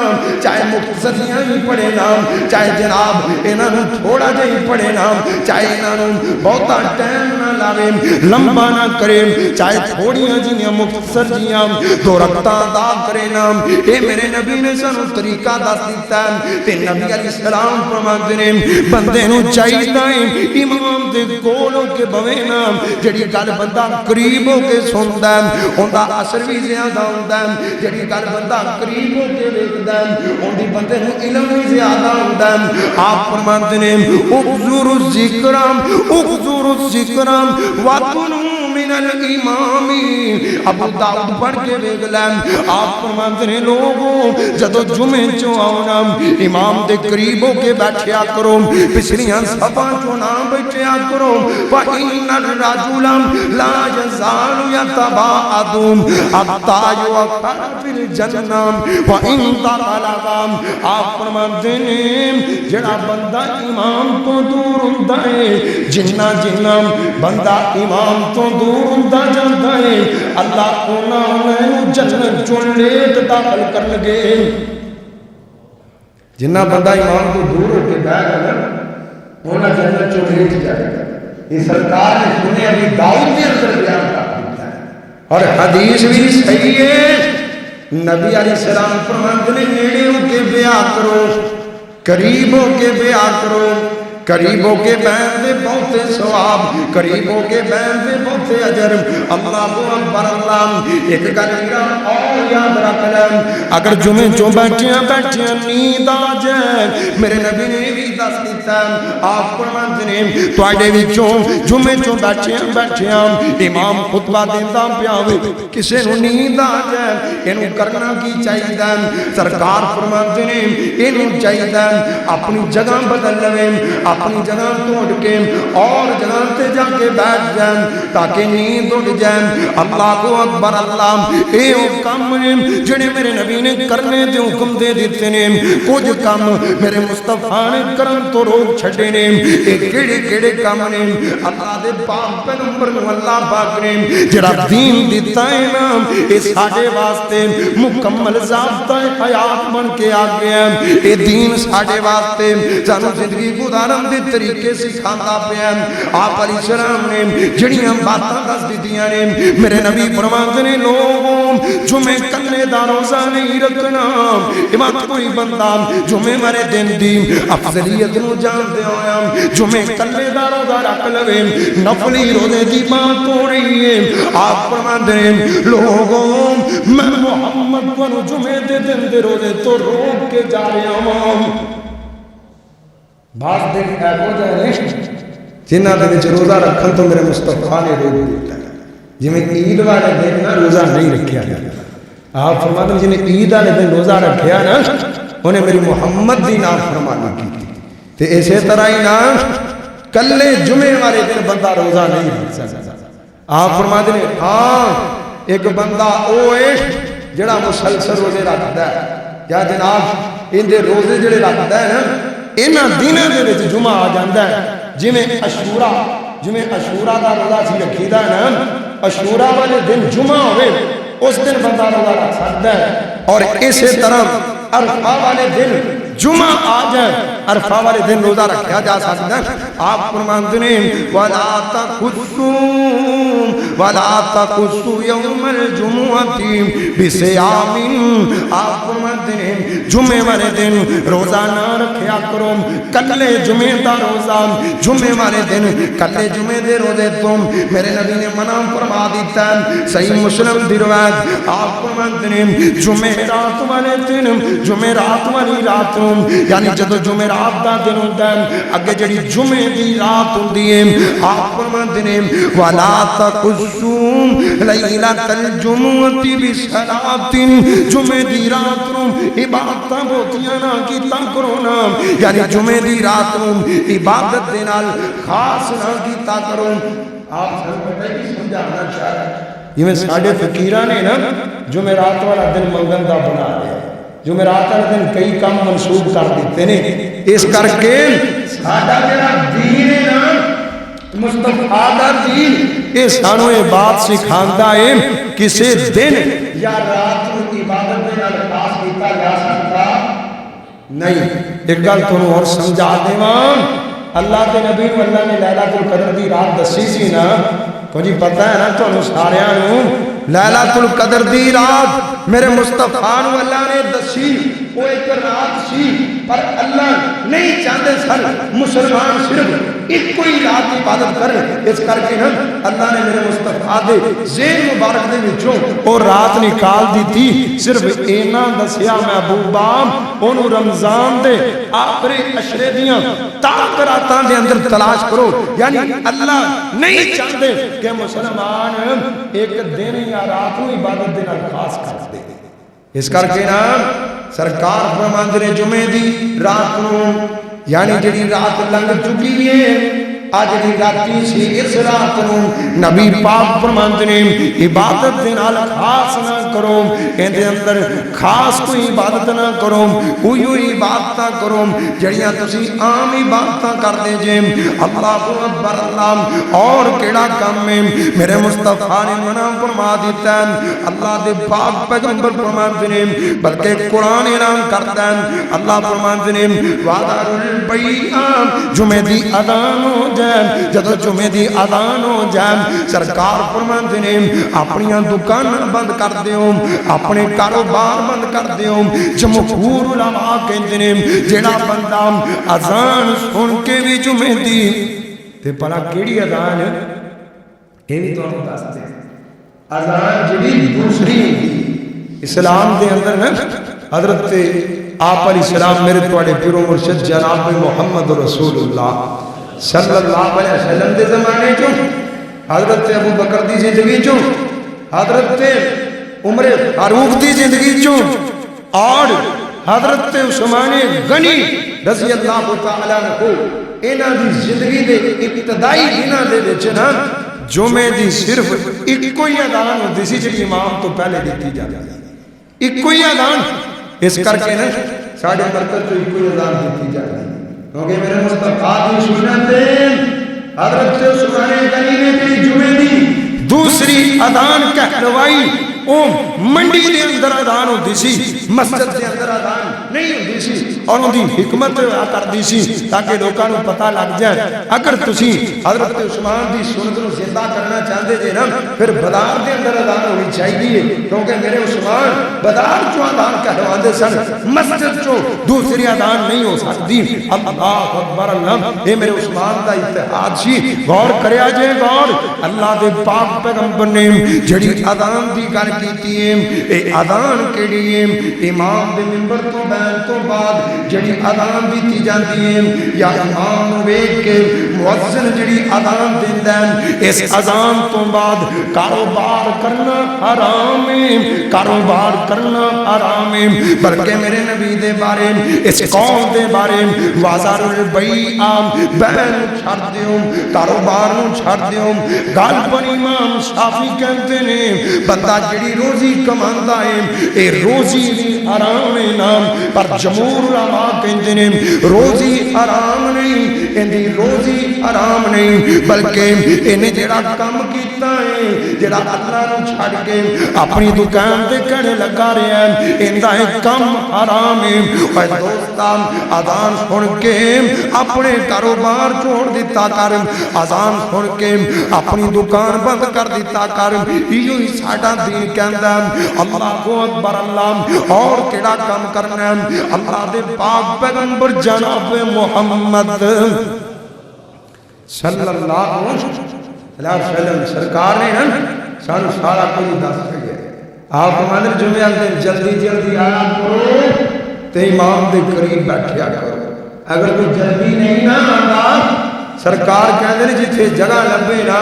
چاہے مختصریاں ہی پڑھے نا، چاہے جناب انہوں تھوڑا جہی پڑھے نا، چاہے انہوں بہتا ٹائم نہ لاوے، لمبا نہ کرے، چاہے تھوڑیاں جنیاں مختصر جیاں دو رکعتاں ادا کرے نا۔ اے میرے نبی نے سانو طریقہ دس دیتا ہے تے نبی علیہ السلام فرماتے ہیں بندے نو چاہیے امام دے کول ہو کے بوے نا، جڑی گل بندہ قریب ہو کے سندا ہے اوندا اثر بھی زیادہ ہوندا ہے، جڑی گل بندہ قریب ہو کے ویکھدا ہے اوندی بندے نو علم بھی زیادہ ہوندا ہے۔ آپ فرماتے ہیں احضر الذکر احضر الذکر وکن من من الامام ابو داؤد پڑھ کے دیکھ لیں آپ فرماتے ہیں لوگوں جدو جمعے چو آؤنا امام دے قریب ہو کے بیٹھیا کرو پچھلیاں صفاں چو نہ بیٹھیا کرو فَإِنَّ الرَّجُلَ لَا يَزَالُ يَتَبَاعَدُ حَتَّى يُوَقَّرَ فِي الْجَنَّةِ وَإِن تَقَلَقَ آپ فرماتے ہیں جڑا بندہ امام تو دور ہوتا ہے جنہ بندہ امام تو دور ہوتا جاتا ہے اللہ انہیں جنت چون لیٹ داخل کر لگے جنہ بندہ امام تو دور ہو کے بیٹھ گیا انہیں جنت چون لیٹ جائے گا یہ سرکار نے سنے ابھی داؤد کے اندر بیان کرتا ہے اور حدیث بھی صحیح ہے نبی علیہ السلام فرماتے ہیں نیڑے ہو کے بیان کرو قریب ہو کے بیان کرو قریبوں کے بین دے بہت ثواب قریبوں کے بین دے بہت اجر اللہ اکبر اللہ ایک گلیرہ اور یاد رکھ لیں اگر جمعے جو بیٹھیاں نیند آ جائے میرے نبی نے بھی دس دیتا ہے آپ فرماتے ہیں تواڈے وچوں جمعے جو بیٹھیاں امام خطبہ دیتا پیا ہوئے کسے نو نیند آ جائے اینو کرنا کی چاہیے سرکار فرماتے ہیں اینو چاہیے اپنی جگہ بدل لویں اپنی جگہ توڑ کے اور جگہ تے جا کے بیٹھ جائیں تاکہ نیند اٹھ جائیں اللہ کو اکبر اللہ اے او کام جڑے میرے نبی نے کرنے دے حکم دے دیتے نے کچھ کام میرے مصطفیٰ نے کرن تو روک چھڑے نے اے کیڑے کام نے اللہ دے پاک پیغمبر نو اللہ پاک نے جڑا دین دیتا ہے نا اے ساڈے واسطے مکمل ضابطہ حیات بن کے آ گیا اے دین ساڈے واسطے سانو زندگی گزارن دے طریقے سکھاتا پیا آپ علیہ السلام نے جڑیاں باتاں دس دیتیاں نے میرے نبی فرماتے نے لوگوں جمعے کلے دا روزہ نہیں رکھنا امام کوئی بندہ جمعے مرے دن دی افضلیت نو جان دے ہویا جمعے کلے دا روزہ رکھ لوے نفلی روزے دی بات ہو رہی ہے آپ فرماتے ہیں لوگوں میں محمد کو جمعے دے دن دے روزے تو روک کے جا رہا ہوں بعض دن ایسا جائے جنہ دے وچ روزہ رکھن تو میرے مصطفیٰ نے روک دیتا ہے جی میں عید والے دن نا روزہ نہیں رکھیا جاتا آپ فرماتے ہیں جنہیں عید والے دن روزہ رکھیا نا انہیں میری محمد دی نافرمانی کی تے اسی طرح ہی نا کلے جمعے والے دن بندہ روزہ نہیں رکھ سکتا آپ فرماتے ہیں ہاں ایک بندہ او ہے جڑا مسلسل روزے رکھتا ہے یا جناب ان دے روزے جڑے رکھتا ہے نا اینا دینہ دے وچ جمعہ آ جاندہ ہے جمعہ عاشورہ دا روزہ سی رکھی دا ہے نا عاشورہ والے دن جمعہ ہوئے اس دن بندہ روزہ رکھ سکتا ہے اور اسی طرح عرفہ والے دن جمعہ آ جائے عرفہ والے دن روزہ رکھا جا سکتا ہے آپ فرماتے ہیں وَلَا تَقُصُّوا يَوْمَ الْجُمُعَةِ بِصِيَامٍ آپ فرماتے ہیں جمعے والے دن روزہ نہ رکھیا کرو کلے جمعے دا روزہ جمعے والے دن کلے جمعے دے روزے تم میرے نبی نے منع فرما دیتا ہے صحیح مسلم دی روایت آپ فرماتے ہیں جمعے رات والے دن جمعے رات والی رات یعنی جدو جمعے رات دا دن ہوتا ہے اگے جڑی جمعے دی رات ہوندی ہے آپ فرماتے ہیں وَلَا تَقُصُّوا لَيْلَةَ الْجُمُعَةِ بِصَلَاةٍ جمعے دی رات نو عبادتاں بہتیاں نہ کیتا کرو نا یعنی جمعے دی رات نو عبادت دے نال خاص نہ کیتا کرو آپ سن پتہ ہی سمجھانا چاہ رہا ہے یہ ساڈے فقیراں نے نا جمعے رات والا دن منگن دا بنا لیا جمعرات والے دن کئی کام منسوخ کر دیتے ہیں اس کر کے ساڈا جڑا دین ہے نا مصطفیٰ دا دین یہ سانو یہ بات سکھاندا ہے کسی دن یا رات کو عبادت دے نال خاص کیتا جا سکتا نہیں ایک گل تانوں اور سمجھا دیواں اللہ کے نبی اللہ نے لیلۃ القدر دی رات دسی سی نا کو جی پتہ ہے نا تانوں سارے نوں لیلۃ القدر دی رات میرے مصطفیٰ نو اللہ نے دسی وہ ایک رات سی پر اللہ نہیں چاہتے سن مسلمان صرف ایک کوئی رات عبادت کرے، اس کر کے نا اللہ نے میرے مصطفیٰ دے ذہن مبارک دے وچوں وہ رات نکال دی تھی، صرف اینا دسیا محبوبا انہوں رمضان دے آخری عشرے دیاں تاک راتاں دے اندر تلاش کرو، یعنی اللہ نہیں چاہتے کہ مسلمان ایک دن یا رات کو عبادت دینا خاص کر دے۔ اس کر کے نا سرکار فرماندے نے جمعے دی رات نو یعنی جڑی رات لنگ چکی ہے آج دی راتی سی اس رات نو نبی پاک فرماندے نے عبادت دے نال خاص نہ کرو، اندے اندر خاص کوئی عبادت نہ کرو، اوہی عبادتاں کرو جڑیاں تسی عام عبادتاں کردے جے۔ اللہ اکبر اللہ، اور کیڑا کام ہے میرے مصطفیٰ نے منع فرما دیتا ہے، اللہ دے پاک پیغمبر فرماندے نے بلکہ قرآن اعلان کرتا ہے، اللہ فرماندے نے وَذَرُوا الْبَيْعَ جمعے دی اذان ہو جدو جمعے دی اذان ہو جائے سرکار فرماندے نے اپنیاں دکان بند کر دیو، اپنے کاروبار بند کر دیو۔ جمہور علماء کہندے نے جیڑا بندہ اذان سن کے بھی جمعے دی تے بھلا کیڑی اذان ہے یہ بھی تانوں دس دے، اذان جڑی دوسری اسلام دے اندر نا حضرت آپ علیہ السلام میرے تواڈے پیر و مرشد جناب محمد رسول اللہ صلی اللہ علیہ وسلم دے زمانے چوں، حضرت ابو بکر دی زندگی چوں، حضرت عمر فاروق دی زندگی چوں، اور حضرت عثمان غنی رضی اللہ تعالیٰ عنہ انہاں دی زندگی دے ابتدائی دناں دے وچ نا جمعے دی صرف ایک ہی اذان ہوندی سی جڑی امام تو پہلے دتی جاندی سی، ایک ہی اذان، اس کر کے نا ساڈے مرکز تو ایک ہی اذان دتی جاندی کیونکہ میرے مصطفیٰ کی سنت حضرت عثمان غنی نے جڑی جمعے دی دوسری اذان کہلوائی او منڈی دے اندر اذان ہوندی سی، مسجد دے اندر اذان نہیں ہوندی سی، اور ان دی حکمت کردی سی تاکہ لوکاں نوں پتہ لگ جائے اگر تسی حضرت عثمان دی سنت نوں زندہ کرنا چاہندے جے نا پھر بازار دے اندر اذان ہونی چاہیے، کیونکہ میرے عثمان بازار چوں اذان کہلواندے سن، مسجد چوں دوسری اذان نہیں ہو سکتی۔ اللہ اکبر اللہ، اے میرے عثمان دا اتحاد سی، غور کریا جے غور، اللہ دے پاک پیغمبر نے جڑی اذان دی گل کیتی ہے اے اذان کیڑی ہے، امام دے منبر تو بیان تو بعد جڑی اذان دیتی جاندی ہے یا امام نوں ویکھ کے مؤذن جڑی اذان دیندا ہے اس اذان تو بعد کاروبار کرنا حرام ہے، کاروبار کرنا حرام ہے، بلکہ میرے نبی دے بارے اس قوم دے بارے وَذَرُوا الْبَيْعَ بیع چھڑ دیو، کاروبار نوں چھڑ دیو۔ گل پر امام شافعی کہتے نے بندہ جڑی روزی کماندا ہے اے روزی بھی حرام ہے نام، پر جمہور علماء کہتے نے روزی حرام نہیں، اندی روزی حرام نہیں، بلکہ انہیں جڑا کام کیتا ہے جڑا اللہ نوں چھڑ کے اپنی دکان تے کہنے لگا رہا ہے اندا ایک کام حرام ہے۔ اے دوستان اذان سن کے اپنے کاروبار چھوڑ دیتا کر، اذان سن کے اپنی دکان بند کر دیتا کر، ایو ہی ساڈا دین کہندا ہے۔ اللہ اکبر اللہ، اور کیڑا کام کرنا ہے اللہ دے پاک پیغمبر جناب محمد صلی اللہ علیہ وسلم سرکار نے سانو سارا کچھ دس دیا۔ آپ فرماندے جمعے والے دن جلدی جلدی آیا کرو تے امام دے قریب بیٹھیا کرو، اگر کوئی جلدی نہیں نہ آندا سرکار کہندے نے جتھے جگہ لبے نا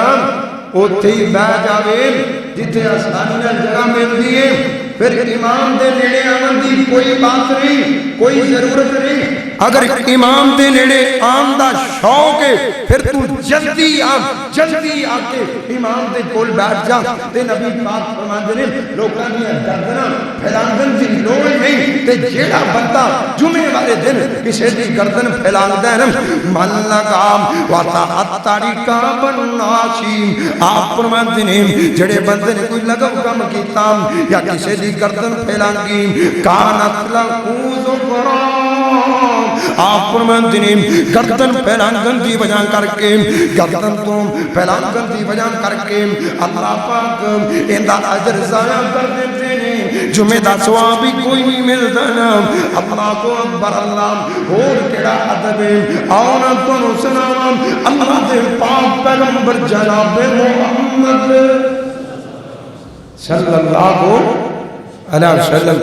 اوتھے ہی بیٹھ جاوے، جتھے آسانی نال جگہ ملدی ہے پھر امام دے نیڑے آون دی کوئی بات نہیں، کوئی ضرورت نہیں۔ اگر امام دے نیڑے آن دا شوق ہے پھر تو جلدی آ کے امام دے کول بیٹھ جا۔ تے نبی پاک فرماندے نے لوکاں دی گردناں پھیلاندن دی لوڑ نہیں، تے جیڑا بندہ جمعے والے دن کسے دی گردن پھیلاندا ہے نا من لگا وَتَعَتَّ رِقَابَ النَّاسِ، آپ فرماندے نے جڑے بندے نے کوئی لگو کم کیتا یا کسے دی گردن پھیلانگی کانت لہو ذُکْرًا آپ فرماتے ہیں گردن پھیلانگن دی وجہ کر کے گردن تو پھیلانگن دی وجہ کر کے اللہ پاک اندہ اجر ضائع کر دیتے ہیں جمعہ دا ثواب بھی کوئی نہیں ملتا نا اللہ کو اکبر اللہ اور کیڑا ادب ہے آنا تو سلام اللہ دے پاک پیغمبر جناب محمد صلی اللہ علیہ وسلم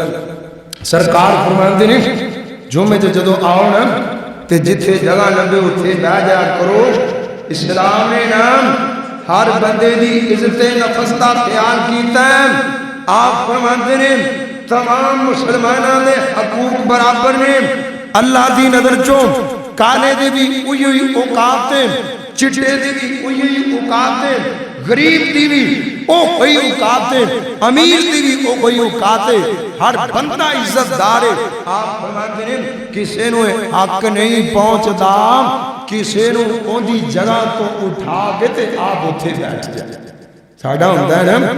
سرکار فرماتے ہیں جمعے جدو آؤ نا تے جتھے جگہ لبے اتھے بہ جا کرو اسلام نے نام ہر بندے دی عزت نفس دا خیال کیتا ہے آپ فرماتے ہیں تمام مسلمانوں نے حقوق برابر نے اللہ دی نظر چوں کالے دے بھی اوہی اوقات چٹے دی بھی اوہی اوقات غریب دی بھی اوہی اوقات امیر دی بھی اوہی اوقات ہر بندہ عزت دار ہے آپ فرماتے ہیں کسی نو حق نہیں پہنچدا کسی نو اودی جگہ تو اٹھا کے تے آپ اتھے بیٹھ جائے ساڈا ہوندا ہے نا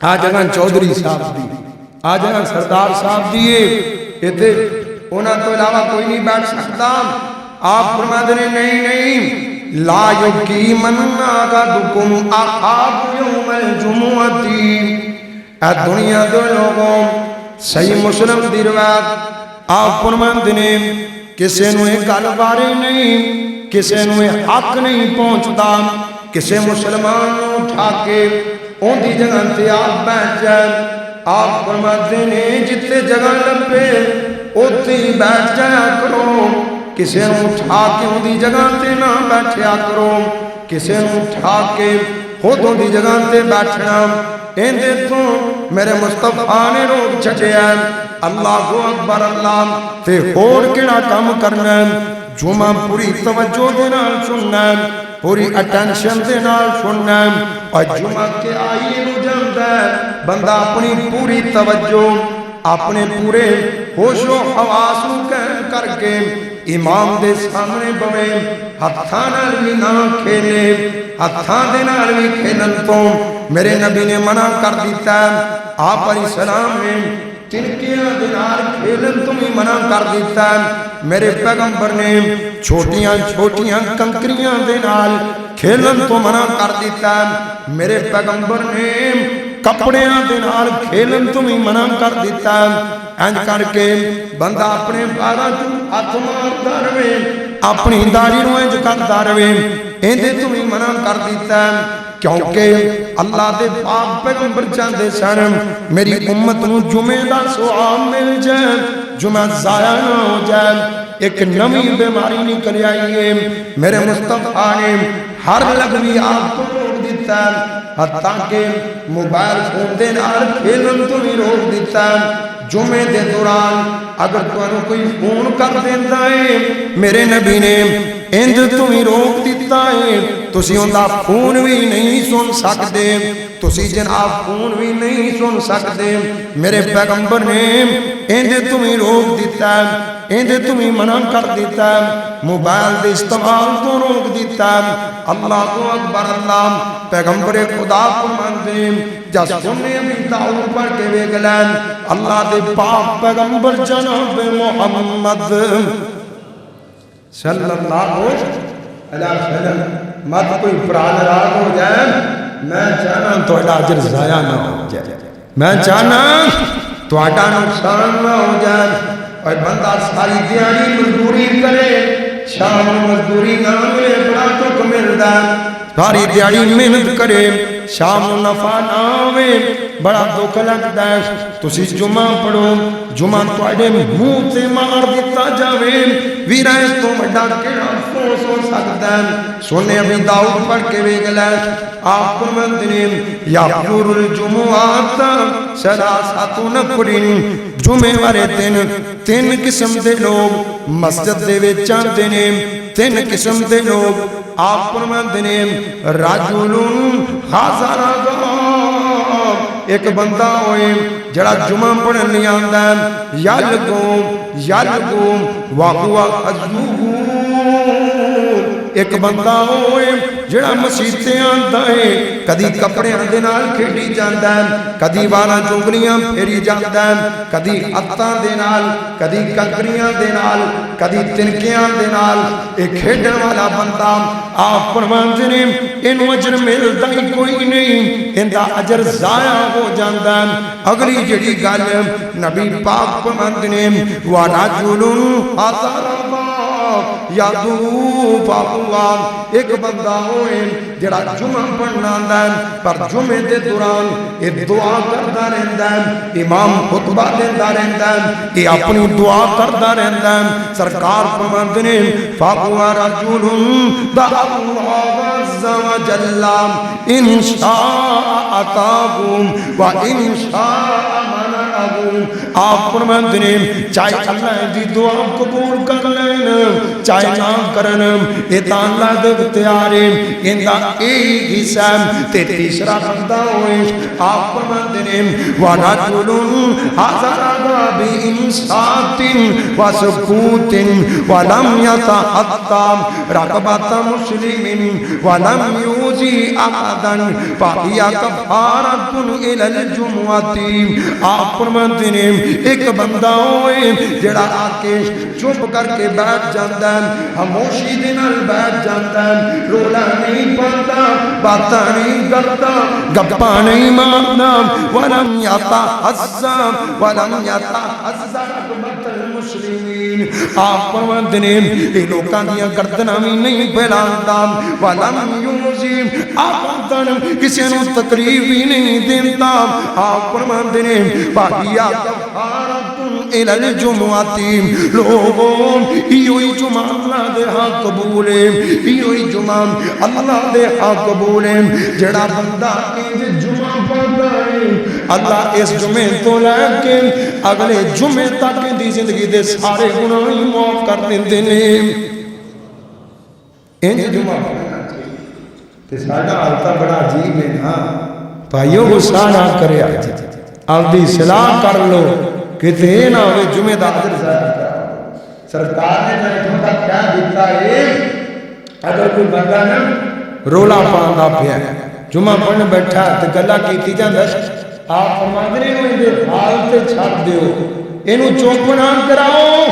آ جگہ چودھری صاحب دی آ جگہ سردار صاحب دی ایتھے انہاں تو علاوہ کوئی نہیں بیٹھ سکتا آپ فرماتے ہیں نہیں لا یقیمن احدکم اخاف یوم الجمعتی اے دنیا دے لوگوں صحیح مسلم دی روایت آپ فرماتے ہیں کسے نو گل بارے نہیں کسے نو حق نہیں پہنچتا کسے مسلمان نو اٹھا کے اون دی جگہ تے آپ بیٹھ جائے آپ فرماتے ہیں جتنے جگہ لبے اوتھے بیٹھ جایا کرو کسے نو اٹھا کے اون دی جگہ تے نہ بیٹھیا کرو کسے نو اٹھا کے خودوں دی جگہ تے بیٹھنا اندے تو میرے مصطفیٰ نے روک چھٹیا اللہ اکبر اللہ تے اور کیڑا کام کرنا جمعہ پوری توجہ دے نال سننا پوری اٹینشن دے نال سننا اور جمعہ کے آئیے نو جاندا ہے بندہ اپنی پوری توجہ اپنے پورے ہوش و حواس نو قائم کر کے امام دے سامنے بوے ہتھاں نال وی نہ کھیلے ہتھاں دے نال وی کھیلن تو میرے نبی نے منع کر دیتا ہے آپ علیہ السلام نے تنکیاں دے نال کھیلن تو بھی منع کر دیتا ہے میرے پیغمبر نے چھوٹیاں چھوٹیاں کنکریاں دے نال کھیلن تو منع کر دیتا ہے میرے پیغمبر نے کپڑیاں دے نال کھیلن تو بھی منع کر دیتا ہے انج کر کے بندہ اپنے بارہ تو ہاتھ ماردا رہے اپنی داڑھی نو انج کردا رہے ایندے تو بھی منع کر دیتا ہے کیونکہ اللہ دے پاک پیغمبر چاہندے سن میری امت نو جمعے دا ثواب مل جائے جمعہ ضائع نہ ہو جائے ایک نمی بیماری نکل آئی ہے میرے مصطفیٰ نے ہر لغوی آپ کو روک دیتا ہے حتیٰ کہ موبائل فون دے نال کھیلن تو بھی روک دیتا ہے جمعے دے دوران اگر تمہیں کوئی فون کر دیتا ہے میرے نبی نے اند تمہیں روک دیتا ہے تسی اندہ فون بھی نہیں سن سکتے تسی جناب فون بھی نہیں سن سکتے میرے پیغمبر نے اند تمہیں روک دیتا ہے اند تمہیں منع کر دیتا ہے موبائل دے استعمال تو روک دیتا ہے اللہ کو اکبر اللہ پیغمبر خدا کو مانتے جا سننے ابھی دعوت پڑھ کے بے گلین اللہ دے پاک پیغمبر جناب محمد صلی اللہ علیہ وسلم مت کوئی پران راگ ہو جائے میں چاہنا تو اجر ضائع نہ ہو جائے میں چاہنا تو نقصان نہ ہو جائے اور بندہ ساری دیاری مزدوری کرے شام مزدوری نہ ملے بڑا تو ملتا ساری دیاری محنت کرے شام نفع نہ ہوئے بڑا دکھ لگتا ہے تسی جمعہ پڑھو جمعہ توڑے منہ تے مار دیتا جاوے ویرہ اس تو بڑا کیڑا افسوس ہو سکتا ہے سونے ابھی داؤد پڑھ کے بھی گلے آپ فرماتے یا پور الجمعات سلاسات نفرین جمعے والے تین قسم دے لوگ مسجد دے وچ آندے نے تین قسم دے لوگ آپ فرماتے ہیں راجولون حاضر ایک بندہ ہوئے جڑا جمعہ پڑھن نہیں آندا یلگو واہوا حضور ایک بندہ ہوئے جڑا مسیتے آندا ہے کدی کپڑے دے نال کھیڈی جاندا ہے کدی والا چنگلیاں پھیری جاندا ہے کدی ہتھاں دے نال کدی کنکریاں دے نال کدی تنکیاں دے نال اے کھیڈن والا بندہ آپ فرماندے نے اینو اجر ملدا ہی کوئی نہیں ایندا اجر ضائع ہو جاندا ہے اگلی جڑی گل نبی پاک فرماندے نے وَرَجُلٌ حَضَرَ یادو پاپوا ایک بندہ ہوئے جڑا جمعہ پڑھنا ہے پر جمعے دے دوران یہ دعا کرتا رہتا ہے امام خطبہ دیتا رہتا ہے یہ اپنی دعا کرتا رہتا ہے سرکار فرماتے ہیں فَهُوَ رَجُلٌ دَعَا اللَّهَ عَزَّ وَجَلَّ إِنْ شَاءَ أَتَاهُ وَإِنْ شَاءَ مَنَعَهُ آپ فرماتے ہیں چاہے اللہ دی دعا قبول کر لینا چاہے نہ کرن یہ اللہ دے اختیار ہے ایندا ایک حصہ تے تیسرا بندہ ہوئے آپ فرماتے ہیں وَرَجُلٌ حَضَرَ بِإِنصَاتٍ وَسُكُوتٍ وَلَمْ يَتَحَطَّمْ رَقَبَةَ مُسْلِمٍ وَلَمْ يُؤْذِي أَحَدًا فَهِيَ كَفَّارَةٌ إِلَى الْجُمُعَةِ آپ فرماتے ہیں ایک بندہ ہوئے جڑا آکے چپ کر کے بیٹھ جاتا ہے خاموشی دے نال بیٹھ جاتا ہے رولا نہیں پاتا باتاں نہیں کرتا گپاں نہیں مارنا ولم یتحزب رقبۃ المسلمین آپ فرماتے ہیں یہ لوکاں دیاں گردناں بھی نہیں پھیلاندا ولم یوزی احدا کسی نوں تکلیف بھی نہیں دیندا آپ فرماتے ہیں فَهِيَ كَفَّارَةٌ إِلَى الْجُمُعَةِ لوگوں ایوئی جمعہ اللہ دے ہاں قبول ہے ایوئی جمعہ اللہ دے ہاں قبول ہے جڑا بندہ انج جمعہ پڑھتا ہے اللہ اس جمعے تو لے کے اگلے جمعے تک دی زندگی دے سارے گناہ معاف کر دیندے نے انج جمعہ پڑھنا چاہیے تے ساڈا حال تاں بڑا عجیب ہے نا بھائیو غصہ نہ کرے آپ دی اصلاح کر لو کتے نہ ہوئے جمعہ دا اجر ضائع کرو سرکار نے جو تک کیا دیتا ہے اگر کوئی بندہ نا رولا پاندا پیا جمعہ پڑھنے بیٹھا تے گلا کیتی جاندا آپ فرماندے نے انہوں دے حال تے چھڈ دیو اینو چپ نہ کراؤ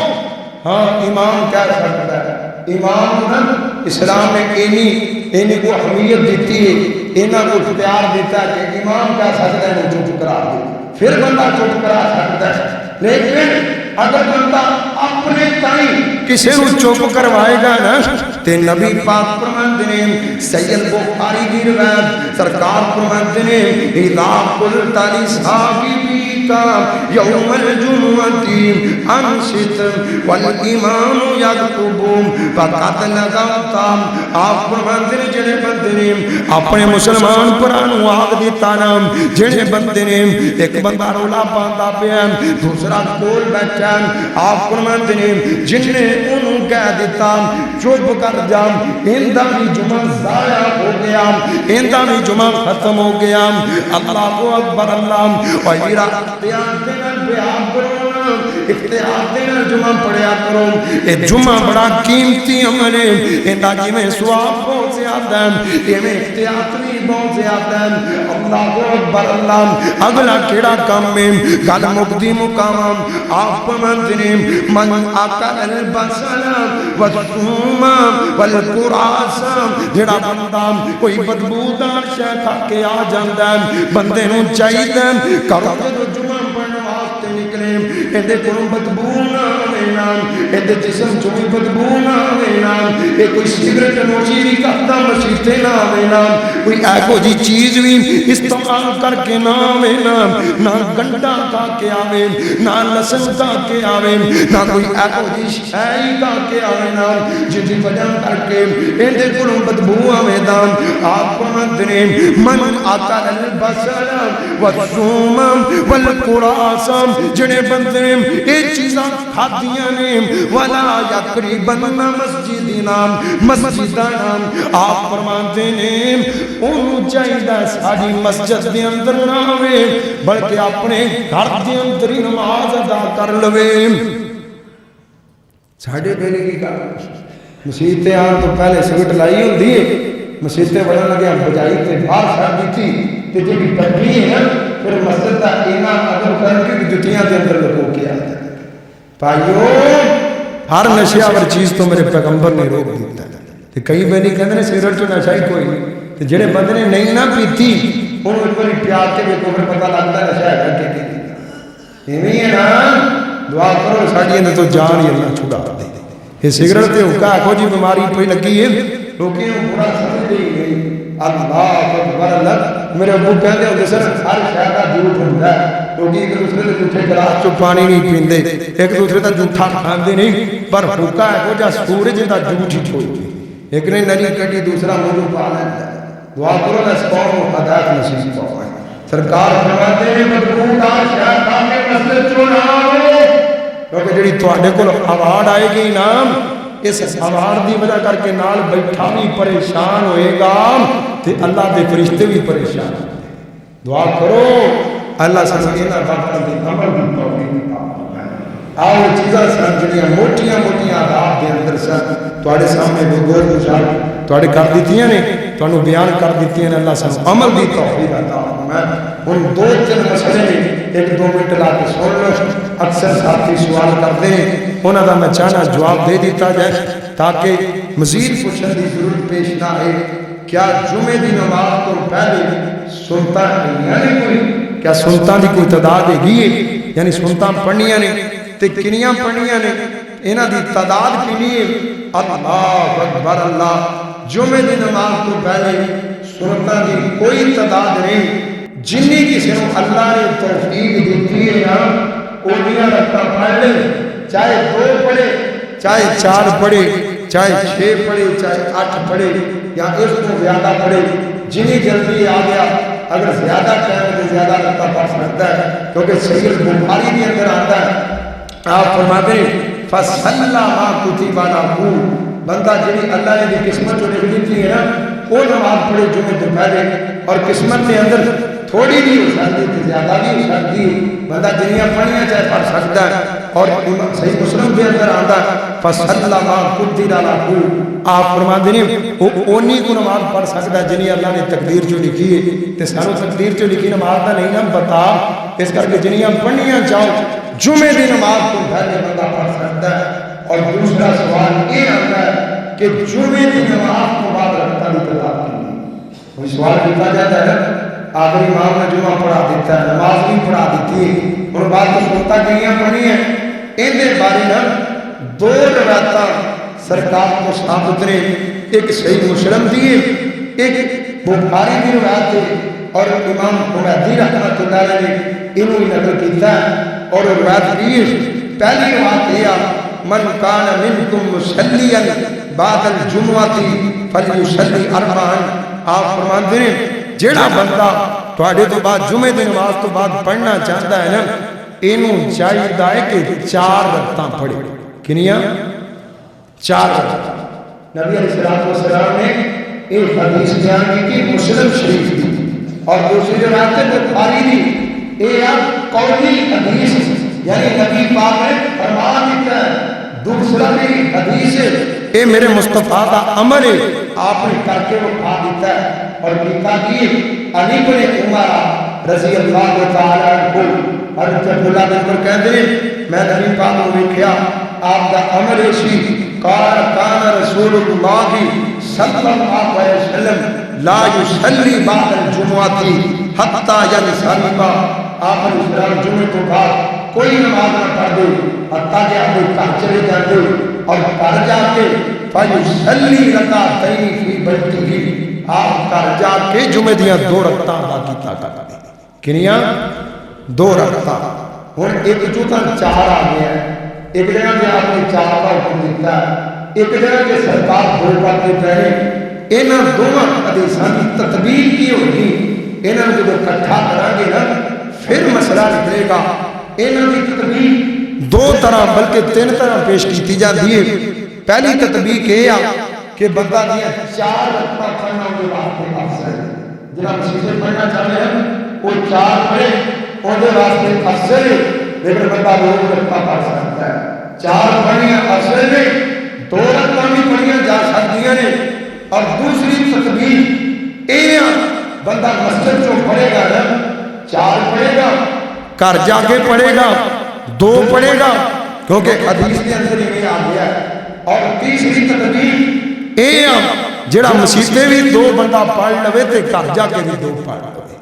ہاں امام کہہ سکتا ہے امام نا اسلام نے اینی کو اہمیت دیتی ہے اینا کو اختیار دیتا ہے کہ امام کہہ سکتا ہے انہوں چپ کرا دے پھر بندہ چپ کرا سکتا ہے لیکن اگر بندہ اپنے تائیں کسی نو چپ کروائے گا نا تے نبی پاک فرماندے نے سید بخاری دی روایت سرکار فرماندے نے اذا قلت لصاحبک یوم الجمعہ انصت والامام یخطب فقد لغوت آپ فرماندے نے جڑے بندے نے اپنے مسلمان پرانوں آگ دیتا نا جڑے بندے نے ایک بندہ رولا پاندا پیا دوسرا کول بیٹھا آپ فرماندے نے جن نے انہوں کہہ دیتا چپ کر جا اندہ بھی جمعہ ضائع ہو گیا اندہ بھی جمعہ ختم ہو گیا اللہ اکبر اللہ ویرا اختیار دینا بیاب کرو اختیار دینا جمعہ پڑھیا کرو اے جمعہ بڑا قیمتی عمل ہے اندہ جی میں سواب بہت زیادہ ہے یہ میں اختیار بھی بہت زیادہ ہے اللہ اکبر اللہ اگلا کیڑا کام میں گل مقدی مقام آپ فرماندے من اکل البصل والثوم والقراص جڑا بندہ کوئی بدبودار شے کھا کے آ جاندا ہے بندے نوں چاہیے کرو جو جمعہ پڑھن واسطے نکلے ایندے کولوں بدبو نہ آوے نا ایندے جسم چوں بدبو نہ آوے نا اے کوئی سگریٹ نوشی نہیں کردا مسیتے نہ آوے نا کوئی ایہو جی چیز بھی استعمال کر کے نہ آوے نا نہ گنڈا کھا کے آوے نہ لسن کھا کے آوے نہ کوئی ایہو جی شے کھا کے آوے نا جس دی وجہ کر کے ایندے کولوں بدبو آوے دا آپ فرماندے نے من اکل البصل والثوم والقراص جڑے بندے اے چیزاں کھادیاں نے ولا یقربن مسجدنا مسجدنا آپ فرماندے نے انہوں چاہیے ساری مسجد دے اندر نہ ہوئے بلکہ اپنے گھر دے اندر ہی نماز ادا کر لوے ساڑھے پہلے کی کہا مسیح تے آن تو پہلے سگٹ لائی ہوندی ہے، مسیح تے بڑھن لگے بجائی تے باہر چھڈ دتی تے جی کٹنی ہے نا پھر مسجد دا اینا ادب کر کے جتیاں دے اندر لکو کے آتا ہے۔ بھائیو ہر نشے آور چیز تو میرے پیغمبر نے روک دیتا ہے۔ تے کئی بینی کہندے نے سگریٹ چ نشہ ہی کوئی نہیں، تے جڑے بندے نے نہیں نہ پیتی انہوں ایک بار پیار کے دیکھو پھر پتہ لگتا ہے نشہ ہے کہ ایویں ہے نا۔ دعا کرو ساڈی اندر تو جان ہی اللہ چھڑا دے۔ یہ سگریٹ تے حکا آکھو جی بیماری پہ لگی ہے لوگوں کو برا سمجھ نہیں۔ اللہ اکبر اللہ، میرے ابو کہتے ہوتے سر ہر شے کا جھوٹ ہوتا ہے، لوگ ایک دوسرے کے جھوٹے گلاس چ پانی نہیں پیندے، ایک دوسرے کا جھوٹا کھاندے نہیں، پر حکا ہے جا سورج دا جھوٹ ہی چھوڑتے، ایک نے نلی کٹی دوسرا منہ پا لیتا ہے۔ دعا کرو اس قوم کو ہدایت نصیب فرمائے۔ سرکار فرماتے ہیں مضبوط شیطان کے مسجد چوں نہ آؤ، کیونکہ جڑی تواڈے کول اوارڈ آئے گی انعام، اس اوارڈ دی وجہ کر کے نال بیٹھا بھی پریشان ہوئے گا تے اللہ دے فرشتے بھی پریشان۔ دعا کرو اللہ سانوں انہاں باتاں تے عمل دی توفیق عطا فرمائے۔ آؤ چیزاں سن جڑیاں موٹیاں موٹیاں آداب دے اندر سن تواڈے سامنے گزار گزار تواڈے کر دتیاں نے، تانوں بیان کر دتیاں نے، اللہ سانوں عمل دی توفیق عطا فرمائے۔ ان دو تین مسئلے ایک دو منٹ لا کے سن لو، اکثر ساتھی سوال کرتے ہیں انہاں دا میں چاہنا جواب دے دیتا جائے تاکہ مزید پوچھنے کی ضرورت پیش نہ آئے۔ کیا جمعے دی نماز تو پہلے سنتا یعنی کوئی کیا سنتاں دی کوئی تعداد ہے یعنی سنتاں پڑھنیاں نے تے کنیاں پڑھنیاں نے، انہاں دی تعداد کنی ہے؟ اللہ اکبر اللہ، جمعے دی نماز تو پہلے سنتاں دی کوئی تعداد نہیں، جنی کسی نے اللہ نے توفیق دیتی ہے نا اونیاں رکھتا پڑھ لے، چاہے 2 پڑھے چاہے 4 پڑھے چاہے 6 پڑھے چاہے 8 پڑھے یا اس کو زیادہ پڑھے، جنی جلدی آ گیا اگر زیادہ ٹائم سے زیادہ رکھتا پڑھ سکتا ہے، کیونکہ صحیح بخاری کے اندر آتا ہے آپ فرماتے ہیں فَصَلَّى مَا كُتِبَ لَهُ، بندہ جنی اللہ نے قسمت جو لکھ دیتی ہے نا وہ نماز پڑھے جمعے تو پہلے، اور قسمت کے اندر تھوڑی بھی ہو سکتی ہے زیادہ بھی ہو سکتی ہے، بندہ جنیاں پڑھیاں چاہے پڑھ سکتا ہے۔ اور صحیح مسلم کے اندر آتا ہے فَصَلَّى مَا قُدِّرَ لَهُ، آپ فرماتے ہیں وہ اونی کو نماز پڑھ سکتا ہے جنی اللہ نے تقدیر جو لکھی ہے، تے سانو تقدیر جو لکھی نماز کا نہیں نا پتا، اس کر کے جنیاں پڑھنیاں چاہو جمعے دی نماز کو پہلے بندہ پڑھ سکتا ہے۔ اور دوسرا سوال یہ آتا ہے کہ جمعے کی نماز کو بعد رکھتا بھی تعداد کی کوئی سوال کیا جاتا ہے آخر امام نے جمعہ پڑھا دیتا ہے نماز بھی پڑھا دیتی ہے اور بعد تو سنتا کہیں پڑھی ہیں اندر بارے نا 2 روایتاں سرکار کو ثابت نے، ایک صحیح مسلم دی ایک بخاری کی روایت ہے اور امام حمیدی رحمۃ اللہ علیہ نے انہوں نقل کیتا ہے۔ اور روایت بھی پہلی روایت یہ من کان منکم مصلیا بعد الجمعۃ فلیصلی 4، آپ فرماتے ہیں جیڑا بندہ تواڈے تو بعد جمعے دی نماز تو بعد پڑھنا چاہتا ہے نا اینوں چاہیے کہ 4 رکعتاں پڑھے۔ کنیاں؟ 4 رکعتاں۔ نبی علیہ السلام نے ایک حدیث بیان کی کہ مسلم شریف کی اور دوسری روایت ہے بخاری کی، یہ قولی حدیث یعنی نبی پاک نے فرما دیتا ہے، دوسرا بھی حدیث ہے اے میرے مصطفیٰ کا امر ہے آپ نے کر کے وہ کھا دیتا ہے۔ اور کیتا کی علی بن عمر رضی اللہ تعالیٰ عنہ حضرت عبداللہ بن عمر کہتے ہیں میں نبی پاک کو دیکھا آپ کا امر اسی کان رسول اللہ صلی اللہ علیہ وسلم لا یصلی بعد الجمعۃ حتی ینصرف، آپ علیہ السلام جمعے کو بعد کوئی نماز نہ پڑھ دے حتیٰ کہ آپ گھر چلے جاتے اور گھر جا کے فیصلی رکعتین فی بیتہ، آپ گھر جا کے جمعے دیاں 2 رکعتاں ادا کیتا کرتے۔ کنیاں؟ 2 رکعتاں۔ ہن ایک جو تا 4 آ گیا ہے، ایک جگہ پہ آپ نے 4 کا حکم دیتا ہے، ایک جگہ پہ سرکار 2 پڑھتے پہلے، انہاں دونوں حدیثاں کی تطبیق کی ہوگی، انہاں کو جب اکٹھا کریں گے نا پھر مسئلہ نکلے گا۔ انہاں کی تطبیق 2 طرح بلکہ 3 طرح پیش کی جاتی ہے۔ پہلی تطبیق یہ ہے کہ بندہ دیا 4 رکعتاں پڑھنا ان کے واسطے افضل ہے، جنہاں مسجد پڑھنا چاہتے ہیں وہ 4 پڑھے ان کے واسطے افضل ہے، لیکن بندہ 2 رکعتاں پڑھ سکتا ہے۔ 4 پڑھنیاں افضل ہے، دو رکعتاں بھی پڑھیاں جا سکدیاں نے اور دوسری تکبیر یہ بندہ مسجد جو پڑھے گا نا 4 پڑھے گا گھر جا کے پڑھے گا 2 پڑھے گا کیونکہ حدیث کے اندر یہ آ گیا اور تیسری تکبیر یہ جڑا مسیتے بھی 2 بندہ پڑھ لوے تے گھر جا کے بھی 2 پڑھ لوے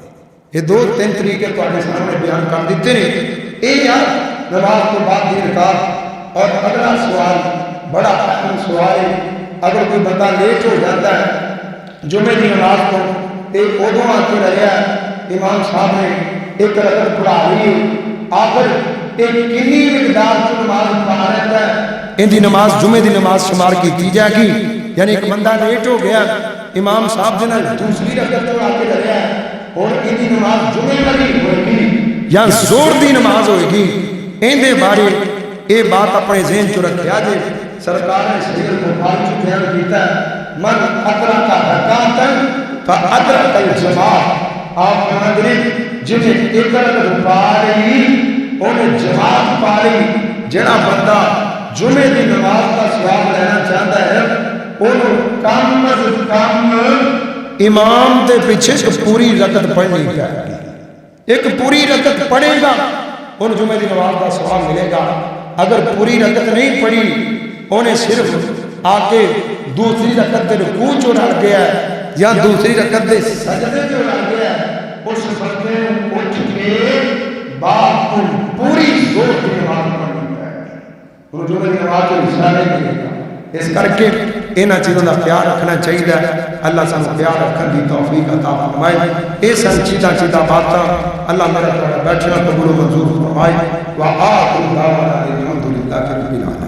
یہ 2-3 طریقے تواڈے سامنے بیان کر دیتے ہیں یہ نماز کے بعد دی رکعت اور اگلا سوال بڑا اہم سوال ہے اگر کوئی بندہ لیٹ ہو جاتا ہے جمعے کی نماز کو ایک ادو آ کے رہا ہے امام صاحب نے ایک رکعت پڑھا لی آخر ایک کنی مقدار کی نماز پڑھا رہتا ہے ان دی نماز جمعے دی نماز شمار کی جائے گی یعنی ایک بندہ لیٹ ہو گیا امام صاحب جنہاں دوسری رکعت پڑھا کے رہا ہے اور ان دی نماز جمعے والی ہوئے گی یا زور دی نماز ہوئے گی ان دے بارے یہ بات اپنے ذہن چ رکھیا جے سرکار نے صحیح البخاری میں بیان کیتا ہے من ادرک رکعتن فادرک الجماعت آپ فرماتے ہیں جنہیں ایک رکعت پڑھی انہیں جماعت پڑھی جڑا بندہ جمعے دی نماز کا ثواب لینا چاہتا ہے انہوں کم از کم امام دے پیچھے ایک پوری رکعت پڑھنی چاہیے ایک پوری رکعت پڑھے گا ان جمعے دی نماز کا ثواب ملے گا اگر پوری رکعت نہیں پڑھی انہیں صرف آ کے دوسری رکعت دے رکوع چ رل گیا ہے یا دوسری رکعت دے سجدے چ رل گیا ہے اس بندے کو اٹھ کے باپ پوری زور کی نماز پڑھنی ہے ان جمعے دی نماز کو حصہ نہیں ملے گا اس کر کے انہاں چیزوں کا خیال رکھنا چاہیے اللہ سانو خیال رکھنے کی توفیق عطا فرمائے یہ سن چیزاں باتاں اللہ میرا بیٹھنا قبول و منظور فرمائے وآخر دعوانا الحمدللہ رب العالمین